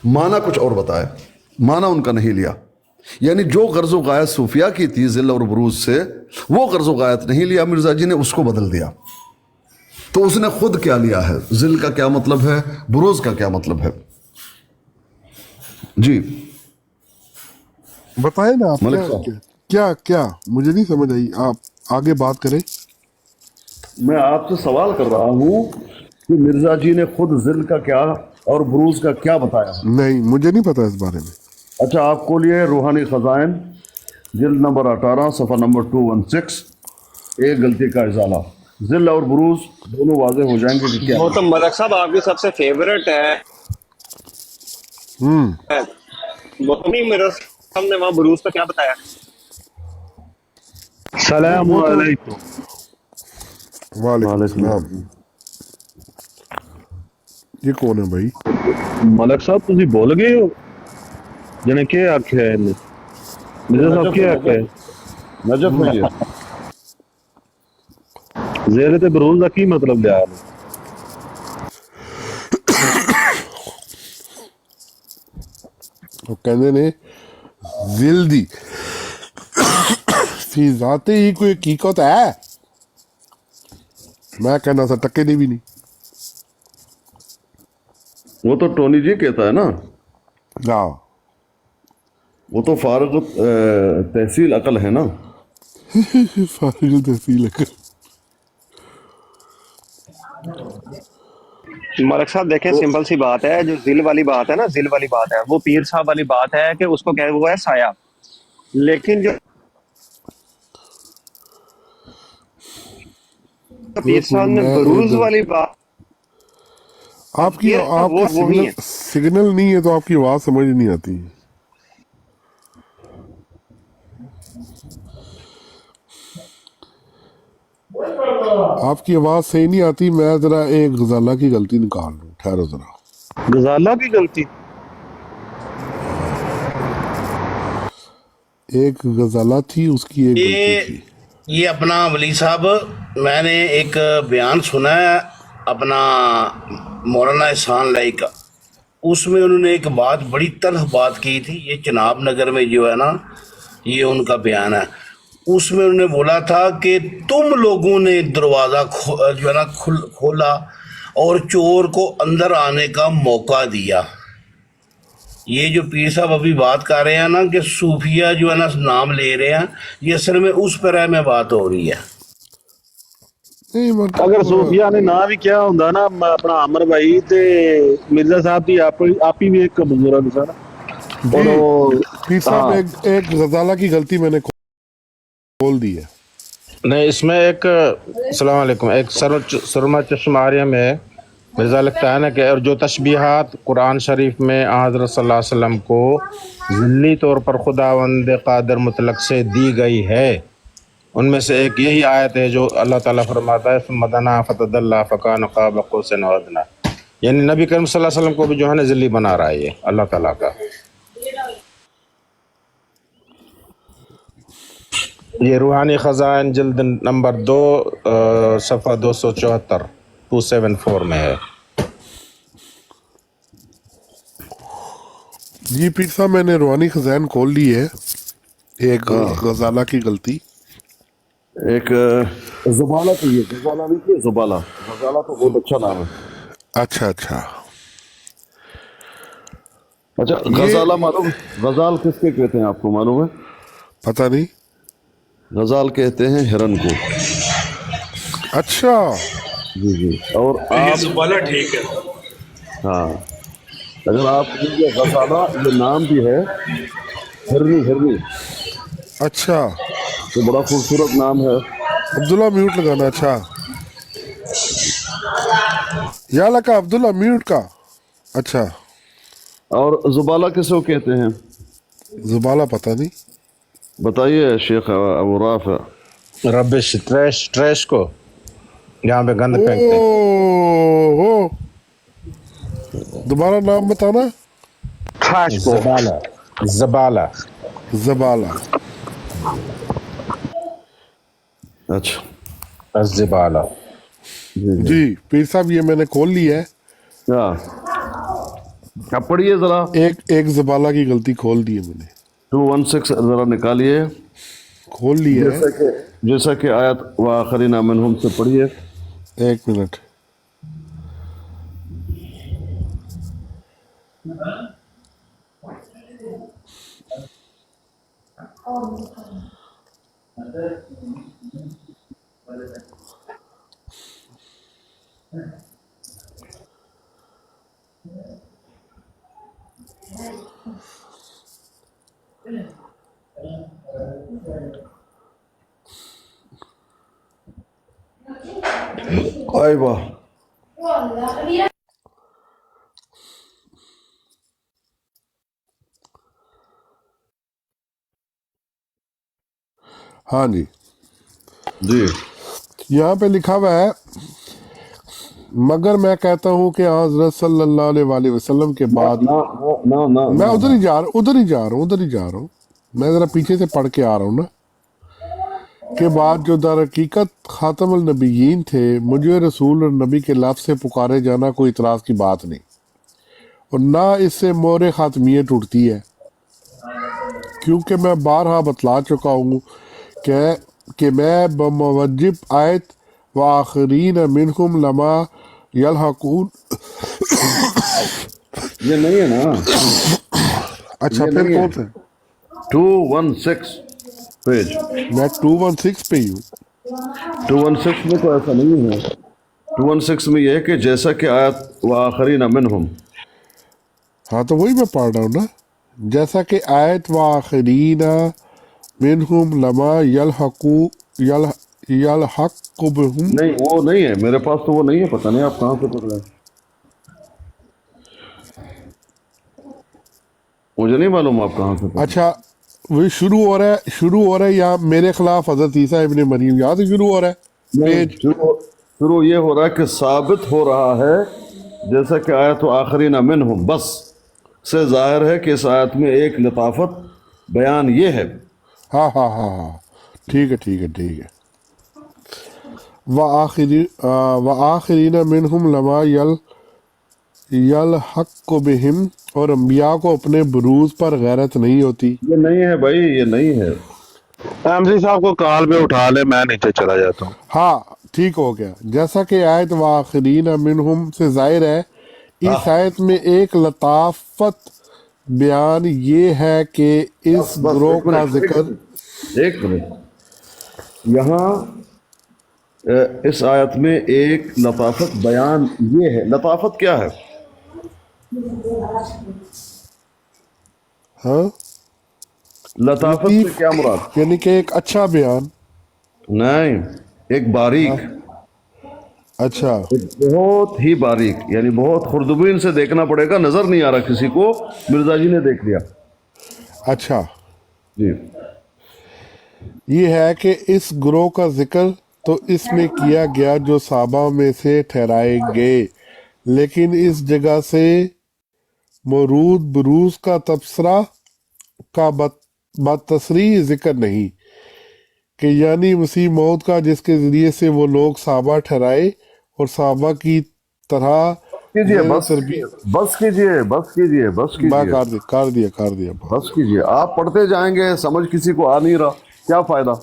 माना कुछ और बताया, माना उनका नहीं लिया। यानी जो गर्ज़ो गायत सूफिया की थी जिल और बुरूज से, वो गर्ज़ो गायत नहीं लिया मिर्ज़ा जी ने, उसको बदल दिया। तो उसने खुद क्या लिया है, जिल का क्या मतलब है, बुरूज का क्या मतलब है। जी बताए ना आप, मलिक क्या साहब, क्या क्या क्या मुझे नहीं समझ आई, आप आगे बात करें। मैं आपसे सवाल कर रहा हूँ कि मिर्ज़ा जी ने खुद जिल का क्या और बुरूज का क्या बताया। नहीं, मुझे नहीं पता इस बारे में। अच्छा, आपको लिए रूहानी खजाइन जिल्द नंबर 18 सफ़ा नंबर 216, एक गलती का इजाला। जिल और बुरूज दोनों वाज़ेह हो जाएंगे कि क्या। वो तो मलक साहब आपकी सबसे फेवरेट है, वो तो नहीं, मेरे सामने वहाँ बुरूज का क्या बताया। वो तो वालेकुम सलाम। ये कौन है भाई? मलक साहब ਤੁਸੀਂ ਭੁੱਲ ਗਏ ਹੋ ਜਿਹਨੇ ਕੀ ਆਖਿਆ ਇਹਨੇ ਮਿਰਜ਼ਾ ਸਾਹਿਬ ਕੀ ਆਖਿਆ नजफ है ये। ਜ਼ੇਰ ਤੇ ਬਰੂਜ਼ ਦਾ ਕੀ ਮਤਲਬ ਲਿਆ ਇਹਨੇ वो कहते ने जिल दी फी जाते ही कोई हकीकत है, मैं कहना सा टक्के दी भी नहीं। वो तो टोनी जी कहता है ना, हाँ, वो तो फारग तहसील अकल है ना। फारिग तहसील अकल। मलक साहब देखें, सिंपल सी बात है, जो जिल वाली बात है ना, जिल वाली बात है, वो पीर साहब वाली बात है कि उसको क्या वो है साया। लेकिन जो पीर साहब ने बरूज वाली बात आपकी ये आपका वो ही है। सिग्नल नहीं है तो आपकी आवाज समझ नहीं आती। आपकी आवाज़ सही नहीं आती, मैं ज़रा एक गजाला की गलती निकाल लूँ, ठहरो ज़रा। गजाला की गलती? एक गजाला थी, उसकी एक गलती थी। ये अपना वली साहब, मैंने एक बयान सुना है अपना मौलाना एहसान लाई का, उसमें उन्होंने एक बात, बड़ी तलख बात की थी। ये चनाब नगर में जो है ना, ये उनका बयान है। उसमें उन्होंने बोला था कि तुम लोगों ने दरवाज़ा जो है ना खोला और चोर को अंदर आने का मौका दिया। ये जो पीर साहब अभी बात कर रहे हैं ना कि सूफिया जो है ना नाम ले रहे हैं, ये असल में उस पर में बात हो रही है। नहीं मतलब अगर सूफिया ने ना भी क्या ਹੁੰਦਾ ਨਾ ਆਪਣਾ ਅਮਰ ਭਾਈ ਤੇ ਮਿਰਜ਼ਾ ਸਾਹਿਬ ਦੀ ਆਪ ਹੀ ਵੀ ਇੱਕ ਬਜ਼ੁਰਗ ਸਨ। और पीर साहब हाँ। एक गजाला की गलती मैंने खोल दी है। नहीं, इसमें एक अस्सलाम वालेकुम, एक सुरमा चश्मारिया में मिर्ज़ा लिखता है ना कि और जो तशबीहात कुरान शरीफ में हज़रत सल्लल्लाहु अलैहि वसल्लम को ज़िल्ली तौर पर खुदावंद क़ादिर मुतलक से दी गई है, उनमें से एक यही आयत है जो अल्लाह ताला फरमाता है मदना फ़तदल्ला फ़कान क़ाब क़ौसैन व अदना, यानी नबी करीम सल्लल्लाहु अलैहि वसल्लम को भी जो है ना ज़िल्ली बना रहा है ये अल्लाह ताला का। ये रूहानी ख़ज़ाइन जिल्द नंबर 2 सफ़ा 274 274 में है। जी पीर साहब, मैंने रूहानी खजान खोल ली है। एक गजाला की गलती, एक जुबाला तो, ये गजाला नहीं थी, जुबाला। गजाला तो बहुत अच्छा नाम है। अच्छा अच्छा। अच्छा, गजाला मालूम? गजाल किसके कहते हैं, आपको मालूम है? पता नहीं। गजाल कहते हैं हिरन को। अच्छा जी जी। और आप जुबाला ठीक है। हाँ, अगर आप ये गजाला, ये नाम भी है हिरनी, हिरनी अच्छा, तो बड़ा खूबसूरत नाम है। अब्दुल्ला म्यूट लगाना। अच्छा, या लगा अब्दुल्ला म्यूट का। अच्छा, और जुबाला किसको कहते हैं? जुबाला पता नहीं। बताइए शेख अबू राफ़। रबिश, ट्रैश को जहाँ पे गंद फेंकते हैं। ओ दोबारा नाम बताना। ट्रैश को ज़बाला। जबाला। अच्छा, ज़बाला। जी पीर साहब, ये मैंने खोल ली है। क्या? अब पढ़िए जरा। एक जबाला की गलती खोल दी है मैंने। 216 जरा निकालिए। खोल ली है। जैसा कि आयत व आखरीना मिनहुम से पढ़िए। एक मिनट। आए वाह, हाँ जी जी। यहाँ पे लिखा हुआ है, मगर मैं कहता हूँ कि हज़रत सल्लल्लाहु अलैहि वसल्लम के बाद ना ना ना मैं उधर ही जा रहा हूँ। मैं ज़रा पीछे से पढ़ के आ रहा हूँ ना। के बाद जो दर हकीकत ख़ातमुल नबीयीन थे, मुझे रसूल और नबी के लफ्ज़ से पुकारे जाना कोई इतराज़ की बात नहीं, और ना इससे मोर ख़ातमियत उठती है, क्योंकि मैं बारहा बतला चुका हूँ कि मैं बमवजिब आयत व आखरीन मिनहुम लमा यलहकून। ये नहीं है ना। अच्छा, ये फिर नहीं है। कौन सा? 216 पेज। मैं 216 पे ही हूँ। 216 में तो ऐसा नहीं है। 216 में यह है कि जैसा कि आयत व आखरीन मिनहुम। हाँ तो वही मैं पढ़ रहा हूँ ना। जैसा कि आयत व आखरीन मिनहुम लमा यलहकु बिहुम। नहीं, वो नहीं है मेरे पास, तो वो नहीं है। पता नहीं आप कहाँ से पढ़ रहे हैं, मुझे नहीं मालूम आप कहाँ से पढ़ रहे हैं। अच्छा, वही शुरू हो रहा है यहाँ मेरे खिलाफ हजरत ईसा इब्ने मरीम, यहाँ से शुरू हो रहा है। نہیں، پیج شروع یہ ہو رہا ہے کہ ثابت ہو رہا ہے، جیسا کہ آیت آخرین منہم، بس سے ظاہر ہے کہ اس آیت میں ایک لطافت بیان یہ ہے. ہاں ہاں ہاں ہاں، ٹھیک ہے ٹھیک ہے ٹھیک ہے. وآخرین منہم لما یلحق بہم، اور انبیاء کو اپنے بروز پر غیرت نہیں ہوتی. یہ نہیں ہے بھائی، یہ نہیں ہے. ایم سی صاحب کو کال پہ اٹھا لے، میں نیچے چلا جاتا ہوں. ہاں ٹھیک ہو گیا. جیسا کہ آیت وآخرین منہم سے ظاہر ہے، اس آیت میں ایک لطافت بیان یہ ہے کہ اس بس گروہ کا ذکر. ایک منٹ، یہاں اس آیت میں ایک لطافت بیان یہ ہے. لطافت کیا ہے؟ ہاں، لطافت سے لطیف کیا مراد؟ یعنی کہ ایک اچھا بیان. نہیں، ایک باریک، اچھا بہت ہی باریک، یعنی بہت خوردبین سے دیکھنا پڑے گا، نظر نہیں آ رہا کسی کو. مرزا جی نے دیکھ لیا. اچھا، جی، یہ ہے کہ اس گروہ کا ذکر تو اس میں کیا گیا جو صحابہ میں سے ٹھہرائے گئے، لیکن اس جگہ سے مورود بروز کا تبصرہ کا بتصریح ذکر نہیں، کہ یعنی مسیح موت کا، جس کے ذریعے سے وہ لوگ صحابہ ٹھہرائے اور صحابہ کی طرح کیجئے، زیر بس تربیت. بس کیجئے، بس کیجئے، بس میں کیجئے، کر دیا. بس کیجئے. آپ پڑھتے جائیں گے، سمجھ کسی کو آ نہیں رہا، کیا فائدہ؟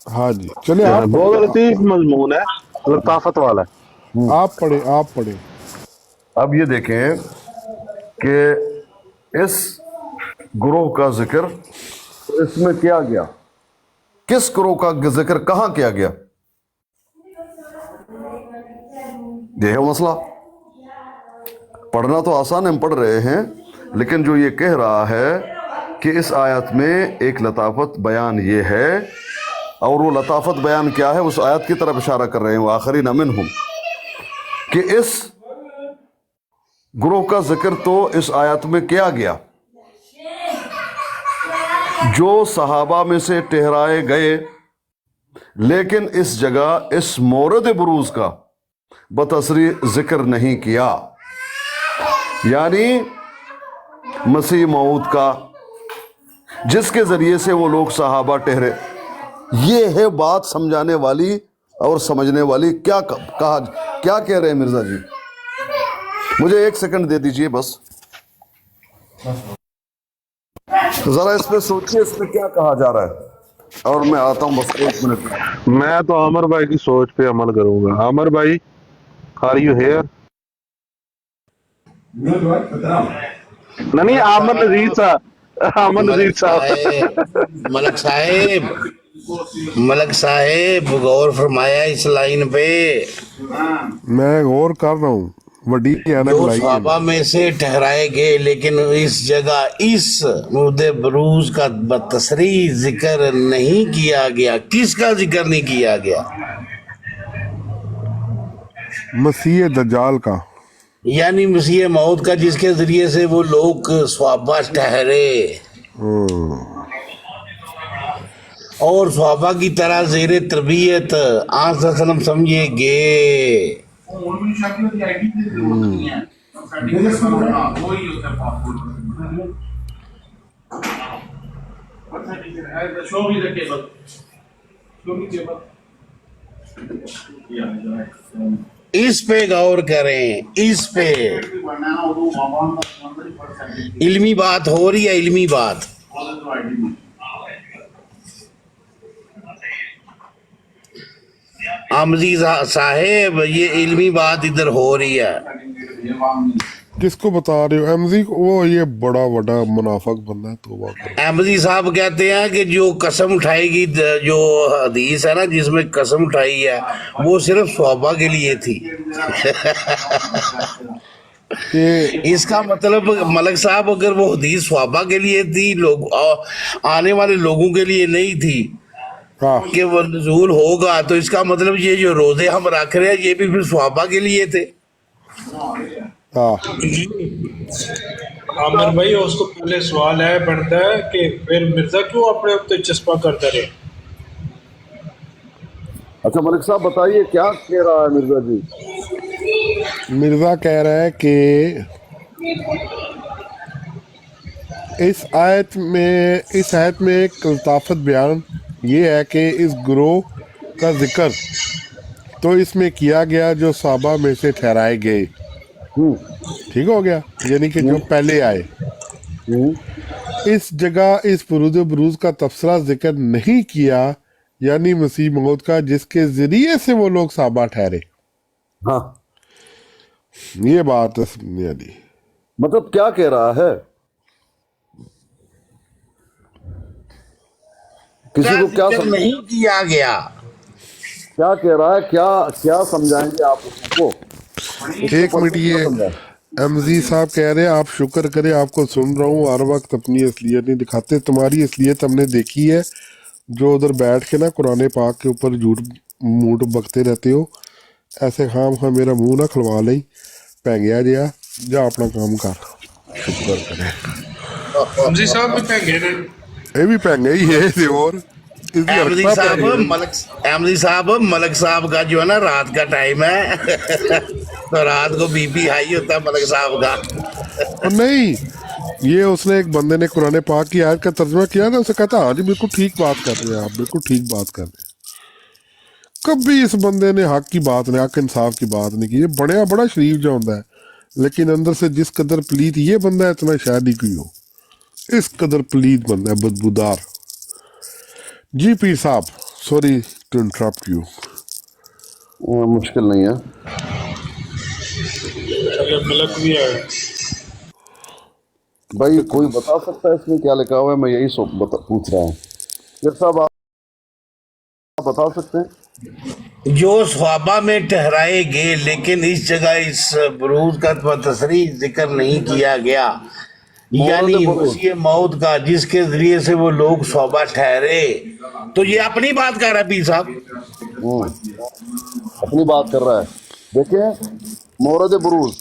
ہاں جی، چلے آپ بہت لطیف مضمون ہے، لطافت والا ہے. پڑھیں. اب یہ دیکھیں کہ اس گروہ کا ذکر اس میں کیا گیا، کس گروہ کا ذکر کہاں کیا گیا؟ یہ ہے مسئلہ. پڑھنا تو آسان ہم پڑھ رہے ہیں، لیکن جو یہ کہہ رہا ہے کہ اس آیت میں ایک لطافت بیان یہ ہے، اور وہ لطافت بیان کیا ہے، اس آیت کی طرف اشارہ کر رہے ہیں وآخرین منہم، کہ اس گروہ کا ذکر تو اس آیت میں کیا گیا جو صحابہ میں سے ٹھہرائے گئے، لیکن اس جگہ اس مورد بروز کا بتصریح ذکر نہیں کیا، یعنی مسیح موعود کا، جس کے ذریعے سے وہ لوگ صحابہ ٹھہرے. یہ ہے بات سمجھانے والی اور سمجھنے والی. کیا کہہ رہے ہیں مرزا جی؟ مجھے 1 سیکنڈ دے دیجئے بس، ذرا اس پہ سوچیے، اس پہ کیا کہا جا رہا ہے، اور میں آتا ہوں بس 1 منٹ میں. میں تو عامر بھائی کی سوچ پہ عمل کروں گا. عامر بھائی، آر یو ہیئر؟ نہیں، عامر نذیر صاحب. ملک صاحب غور فرمایا اس لائن پہ. میں غور کر رہا ہوں. وڈی جو صحابہ میں سے ٹھہرائے گئے، لیکن اس جگہ اس مورد بروز کا بتصریح ذکر نہیں کیا گیا. کس کا ذکر نہیں کیا گیا؟ مسیح دجال کا، یعنی مسیح موعود کا، جس کے ذریعے سے وہ لوگ صحابہ ٹھہرے اور صحابہ کی طرح زیر تربیت آن صلی اللہ علیہ وسلم سمجھے گے. اس پہ غور کریں، اس پہ علمی بات ہو رہی ہے، علمی بات. آمدی صاحب، یہ علمی بات ادھر ہو رہی ہے. کس کو بتا رہے ہو؟ احمدی کو؟ وہ یہ بڑا منافق بندہ ہے، توبہ کرو. احمدی صاحب کہتے ہیں کہ جو قسم اٹھائے گی، جو حدیث ہے نا جس میں قسم اٹھائی ہے، وہ صرف صحابہ کے لیے تھی. اس کا مطلب ملک صاحب، اگر وہ حدیث صحابہ کے لیے تھی، لوگ آنے والے لوگوں کے لیے نہیں تھی کہ وہ نزول ہوگا، تو اس کا مطلب یہ جو روزے ہم رکھ رہے ہیں، یہ بھی پھر صحابہ کے لیے تھے. عامر بھائی، اس کو پہلے سوال ہے بنتا ہے کہ پھر مرزا کیوں اپنے اوپر چسپا کرتا رہے؟ अच्छा मलिक साहब बताइए क्या कह रहा है मिर्जा जी। मिर्ज़ा कह रहा है कि इस आयत में एक लताफत बयान ये है कि इस ग्रोह का जिक्र तो इसमें किया गया जो साहबा में से ठहराए गए, ठीक हो गया, यानी कि जो पहले आए। इस जगह इस बुरूज का तबसरा जिक्र नहीं किया, यानी मसीह मौत का, जिसके जरिए से वो लोग साहबा ठहरे। हाँ ये बात समझने वाली। मतलब क्या कह रहा है, किसी को क्या जिक्र नहीं किया गया। क्या कह रहा है, क्या क्या समझाएंगे आप उसको। एक मिनट, ये एमजी साहब कह रहे हैं आप शुक्र करें आपको सुन रहा हूँ, हर वक्त अपनी असलियत नहीं दिखाते, तुम्हारी असलियत हमने देखी है, जो उधर बैठ के ना कुरान पाक के ऊपर झूठ मूठ बकते रहते हो, ऐसे खाम मेरा मुंह ना खलवा लई, पैंगया जिया, जा अपना काम कर, शुक्र करें। जी साहब भी कहेंगे ने ये भी पैंगे ही है इसे, और इसकी अहमदी हरकत साहब पैंगे। मलक साहब का जो है ना रात का टाइम है तो रात को बीपी हाई होता है मलक साहब का। और नहीं, ये उसने एक बंदे ने कुरान पाक की आयत का तर्जुमा किया ना, उसे कहता हाँ जी बिल्कुल ठीक बात कर रहे हैं आप, बिल्कुल ठीक बात कर रहे हैं। कभी इस बंदे ने हक की बात नहीं, हक इंसाफ की बात नहीं की। ये बड़ा शरीफ जो होता है, लेकिन अंदर से जिस कदर पलीत ये बंदा है, इतना शायद ही कोई हो, इस कदर पलीत बंदा है, बदबूदार। जी पीर साहब, सॉरी टू इंटरप्ट यू। मुश्किल नहीं है। चलिए मलक भी आए। भाई कोई बता सकता है इसमें क्या लिखा हुआ है, मैं यही पूछ रहा हूँ। फिर साहब आप बता सकते हैं। जो सहाबा में ठहराए गए, लेकिन इस जगह इस बुरूज का तसरीह जिक्र नहीं किया गया, यानी मसीह मौत का, जिसके जरिए से वो लोग सहाबा ठहरे। तो ये अपनी बात कर रहा है पीर साहब, अपनी बात कर रहा है। देखिए मोरद बुरूज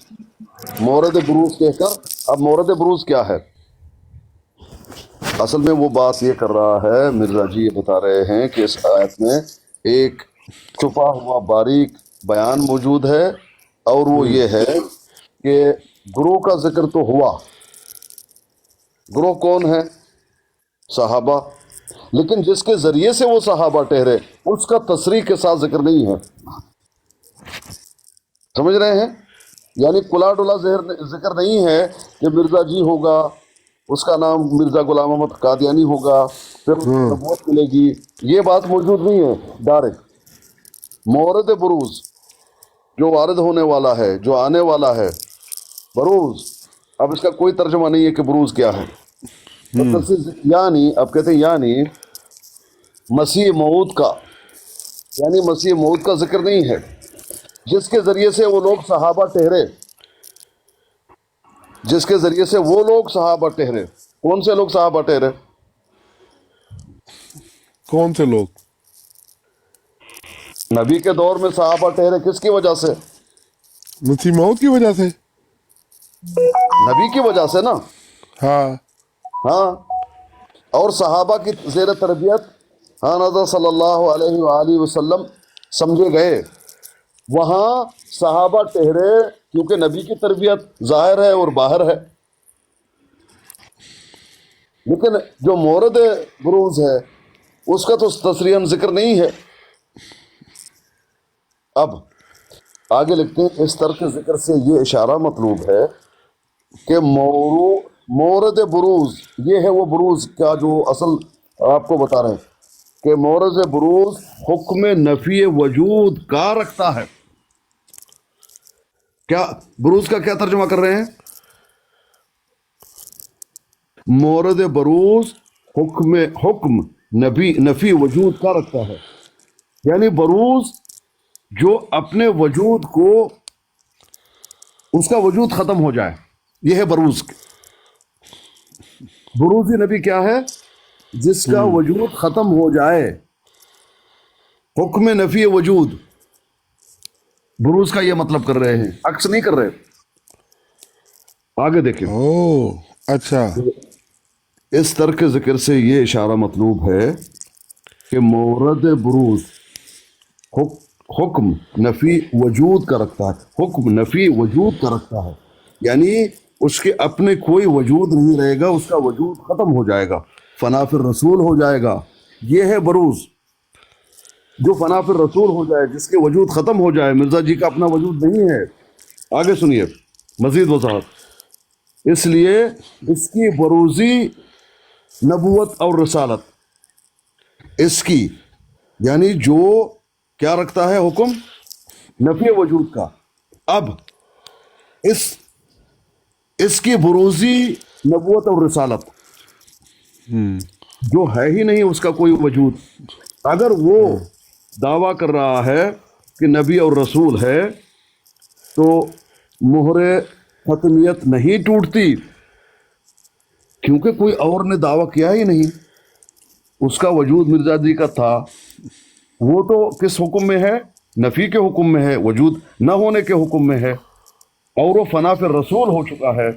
कहकर, अब मोरद बुरूज क्या है, असल में वो बात ये कर रहा है, मिर्जा जी ये बता रहे हैं कि इस आयत में एक छुपा हुआ बारीक बयान मौजूद है, और वो ये है कि गुरु का जिक्र तो हुआ। गुरु कौन है? सहाबा। लेकिन जिसके जरिए से वो सहाबा ठहरे, उसका तसरीह के साथ जिक्र नहीं है। समझ रहे हैं? यानी कुला डुला जिक्र नहीं है कि मिर्जा जी होगा, उसका नाम मिर्जा गुलाम अहमद कादियानी होगा, फिर नबूवत मिलेगी, ये बात मौजूद नहीं है। डायरेक्ट मोरद बुरूज जो वारिद होने वाला है, जो आने वाला है, बरूज। अब इसका कोई तर्जुमा नहीं है कि बुरूज क्या है। यानी अब कहते हैं यानी मसीह मौत का, यानी मसीह मौत का जिक्र नहीं है, जिसके जरिए से वो लोग सहाबा ठहरे, जिसके जरिए से वो लोग सहाबा ठहरे। कौन से लोग सहाबा ठहरे? कौन से लोग? नबी के दौर में सहाबा ठहरे किसकी वजह से? मसीह मौत की वजह से, नबी की वजह से ना। हाँ, और सहाबा की ज़ेर तरबियत हाँ नज़र सल्लल्लाहु अलैहि वसल्लम समझे गए, वहाँ सहाबा ठहरे, क्योंकि नबी की तरबियत ज़ाहिर है और बाहर है। लेकिन जो मोरद बुरूज है उसका तो तसरीहन जिक्र नहीं है। अब आगे लिखते हैं, इस तरह के जिक्र से ये इशारा मतलूब है कि मोरद बुरूज ये है वो बुरूज का जो असल आपको बता रहे हैं कि मोरद बुरूज हुक्म नफी वजूद का रखता है। क्या बुरूज का क्या तर्जुमा कर रहे हैं? मोरद बुरूज हुक्म नफी वजूद का रखता है, यानी बुरूज जो अपने वजूद को, उसका वजूद खत्म हो जाए, यह है बरूज। बुरूज़ नबी क्या है? जिसका वजूद खत्म हो जाए, हुक्म नफी वजूद। बुरूज का ये मतलब कर रहे हैं, अक्स नहीं कर रहे। आगे देखिए। ओह अच्छा, इस तरह के जिक्र से ये इशारा मतलूब है कि मोरद बुरूज حکم نفی وجود کا رکھتا ہے، حکم نفی وجود کا رکھتا ہے، یعنی اس کے اپنے کوئی وجود نہیں رہے گا، اس کا وجود ختم ہو جائے گا، فنا فی الرسول ہو جائے گا. یہ ہے بروز. جو فنا فی الرسول ہو جائے، جس کے وجود ختم ہو جائے. مرزا جی کا اپنا وجود نہیں ہے. آگے سنیے مزید وضاحت. اس لیے اس کی بروزی نبوت اور رسالت، اس کی یعنی جو کیا رکھتا ہے حکم نفی وجود کا. اب اس کی بروزی نبوت اور رسالت جو ہے ہی نہیں، اس کا کوئی وجود. اگر وہ دعویٰ کر رہا ہے کہ نبی اور رسول ہے تو مہر ختمیت نہیں ٹوٹتی، کیونکہ کوئی اور نے دعویٰ کیا ہی نہیں. اس کا وجود مرزا جی کا تھا، وہ تو کس حکم میں ہے؟ نفی کے حکم میں ہے، وجود نہ ہونے کے حکم میں ہے، اور وہ فنا فی الرسول ہو چکا ہے.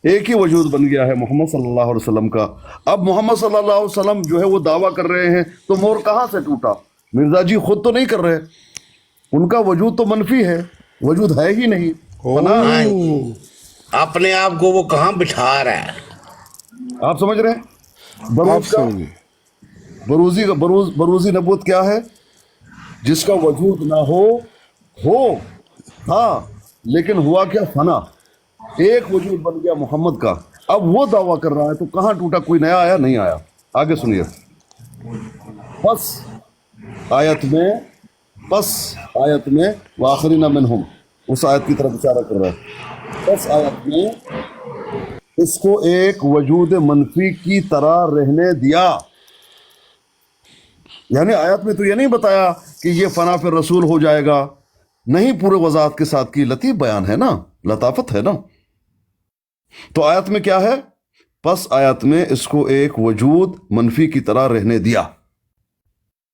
ایک ہی وجود بن گیا ہے محمد صلی اللہ علیہ وسلم کا. اب محمد صلی اللہ علیہ وسلم جو ہے وہ دعویٰ کر رہے ہیں تو مور کہاں سے ٹوٹا؟ مرزا جی خود تو نہیں کر رہے، ان کا وجود تو منفی ہے، وجود ہے ہی نہیں. اپنے آپ کو وہ کہاں بٹھا رہا ہے؟ آپ سمجھ رہے ہیں؟ بروزی نبوت کیا ہے؟ جس کا وجود نہ ہو تھا لیکن ہوا کیا؟ فنا. ایک وجود بن گیا محمد کا. اب وہ دعویٰ کر رہا ہے تو کہاں ٹوٹا؟ کوئی نیا آیا؟ نہیں آیا. آگے سنیے. پس آیت میں وآخرین منہم، اس آیت کی طرف اشارہ کر رہا ہے. پس آیت میں اس کو ایک وجود منفی کی طرح رہنے دیا. یعنی آیت میں تو یہ نہیں بتایا کہ یہ فنا فی الرسول ہو جائے گا، نہیں، پورے وضاحت کے ساتھ کی. لطیف بیان ہے نا، لطافت ہے نا. تو آیت میں کیا ہے؟ پس آیت میں اس کو ایک وجود منفی کی طرح رہنے دیا.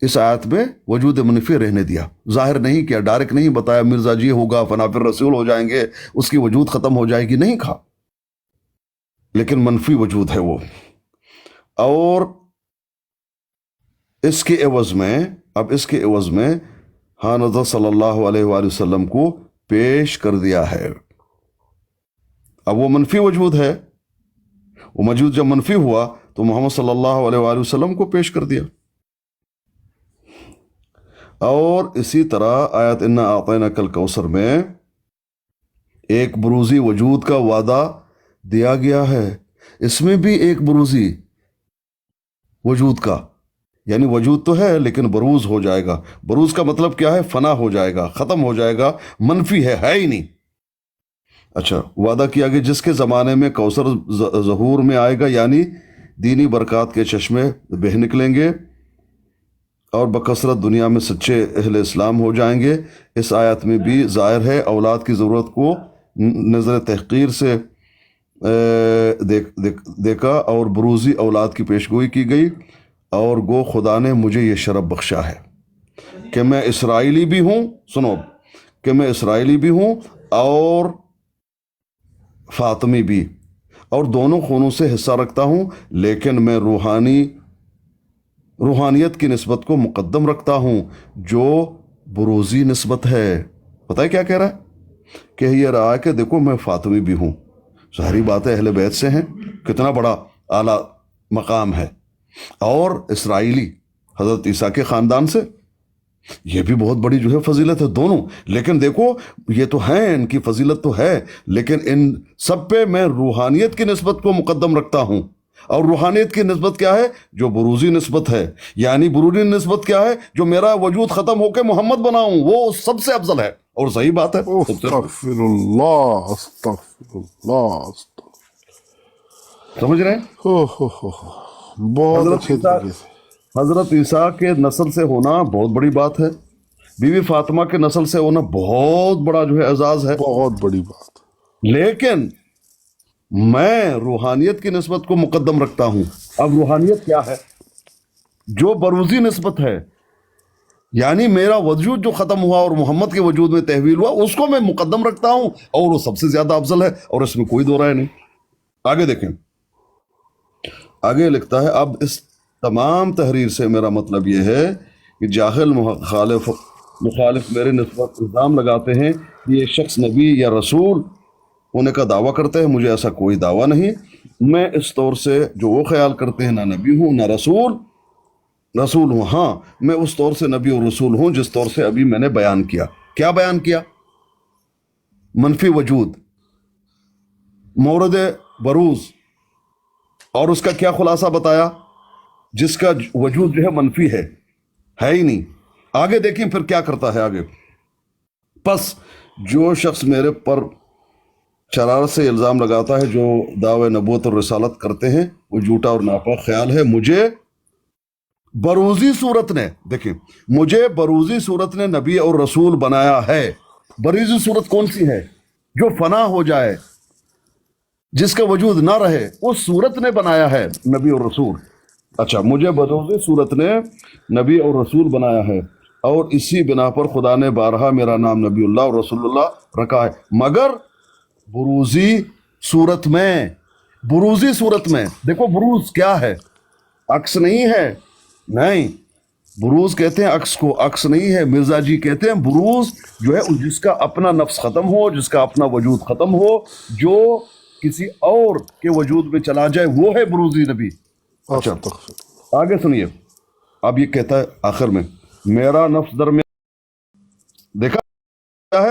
اس آیت میں وجود منفی رہنے دیا، ظاہر نہیں کیا، ڈائریکٹ نہیں بتایا مرزا جی ہوگا، فنا فی الرسول ہو جائیں گے، اس کی وجود ختم ہو جائے گی، نہیں کہا، لیکن منفی وجود ہے وہ. اور اس کے عوض میں حضرت صلی اللہ علیہ وآلہ وسلم کو پیش کر دیا ہے. اب وہ منفی وجود ہے، وہ موجود جب منفی ہوا تو محمد صلی اللہ علیہ وآلہ وسلم کو پیش کر دیا. اور اسی طرح آیت انا اعطیناک الکوثر میں ایک بروزی وجود کا وعدہ دیا گیا ہے. اس میں بھی ایک بروزی وجود کا، یعنی وجود تو ہے لیکن بروز ہو جائے گا. بروز کا مطلب کیا ہے؟ فنا ہو جائے گا، ختم ہو جائے گا، منفی ہے ہی نہیں. اچھا، وعدہ کیا گیا جس کے زمانے میں کوثر ظہور میں آئے گا، یعنی دینی برکات کے چشمے بہہ نکلیں گے اور بکثرت دنیا میں سچے اہل اسلام ہو جائیں گے. اس آیت میں بھی ظاہر ہے اولاد کی ضرورت کو نظر تحقیر سے دیکھا اور بروزی اولاد کی پیشگوئی کی گئی. اور گو خدا نے مجھے یہ شرف بخشا ہے کہ میں اسرائیلی بھی ہوں، سنو، کہ میں اسرائیلی بھی ہوں اور فاطمی بھی، اور دونوں خونوں سے حصہ رکھتا ہوں، لیکن میں روحانیت کی نسبت کو مقدم رکھتا ہوں جو بروزی نسبت ہے. پتہ ہے کیا کہہ رہا ہے؟ کہ یہ رہا ہے کہ دیکھو میں فاطمی بھی ہوں، ظاہری بات ہے اہل بیت سے ہیں، کتنا بڑا اعلیٰ مقام ہے، اور اسرائیلی حضرت عیسیٰ کے خاندان سے، یہ بھی بہت بڑی جو ہے فضیلت ہے دونوں. لیکن دیکھو یہ تو ہیں، ان کی فضیلت تو ہے، لیکن ان سب پہ میں روحانیت کی نسبت کو مقدم رکھتا ہوں. اور روحانیت کی نسبت کیا ہے؟ جو بروزی نسبت ہے. یعنی بروزی نسبت کیا ہے؟ جو میرا وجود ختم ہو کے محمد بناؤں، وہ سب سے افضل ہے. اور صحیح بات ہے. استغفر اللہ، استغفر اللہ، سمجھ رہے ہیں؟ بہت اچھے طریقے سے. حضرت عیسیٰ کے نسل سے ہونا بہت بڑی بات ہے، بی بی فاطمہ کے نسل سے ہونا بہت بڑا جو ہے اعزاز ہے، بہت بڑی بات. لیکن میں روحانیت کی نسبت کو مقدم رکھتا ہوں. اب روحانیت کیا ہے؟ جو بروزی نسبت ہے، یعنی میرا وجود جو ختم ہوا اور محمد کے وجود میں تحویل ہوا، اس کو میں مقدم رکھتا ہوں، اور وہ سب سے زیادہ افضل ہے، اور اس میں کوئی دو رائے نہیں. آگے دیکھیں، آگے لکھتا ہے، اب اس تمام تحریر سے میرا مطلب یہ ہے کہ جاہل مخالف मुखालिफ मेरे निस्बत इल्ज़ाम लगाते हैं कि ये शख्स नबी या रसूल होने का दावा करते हैं। मुझे ऐसा कोई दावा नहीं। मैं इस तौर से जो वो ख्याल करते हैं, ना नबी हूँ ना रसूल हूँ। हाँ, मैं उस तौर से नबी और रसूल हूँ जिस तौर से अभी मैंने बयान किया। क्या बयान किया? मनफी वजूद, मोरद बरूज, और उसका क्या खुलासा बताया? जिसका वजूद जो है मनफी है ही नहीं। आगे देखिए फिर क्या करता है आगे। बस जो शख्स मेरे पर शरारत से इल्ज़ाम लगाता है, जो दावे नबूवत और रिसालत करते हैं, वो झूठा और नापाक ख्याल है। मुझे बरूजी सूरत ने, देखिए, मुझे बरूजी सूरत ने नबी और रसूल बनाया है। बरूजी सूरत कौन सी है? जो फना हो जाए, जिसका वजूद ना रहे, उस सूरत ने बनाया है नबी और रसूल। अच्छा, मुझे बरूजी सूरत ने नबी और रसूल बनाया है, और इसी बिना पर खुदा ने बारहा मेरा नाम नबीउल्लाह और रसूलुल्लाह रखा है। मगर बुरूजी सूरत में देखो, बुरूज क्या है? अक्स नहीं है, नहीं, बुरूज कहते हैं अक्स को, अक्स नहीं है। मिर्जा जी कहते हैं बुरूज जो है जिसका अपना नफ्स खत्म हो, जिसका अपना वजूद खत्म हो, जो किसी और के वजूद में चला जाए, वो है बुरूजी नबी। अच्छा, आगे सुनिए। अब ये कहता है आखिर में, मेरा नफ्स दरमियान, देखा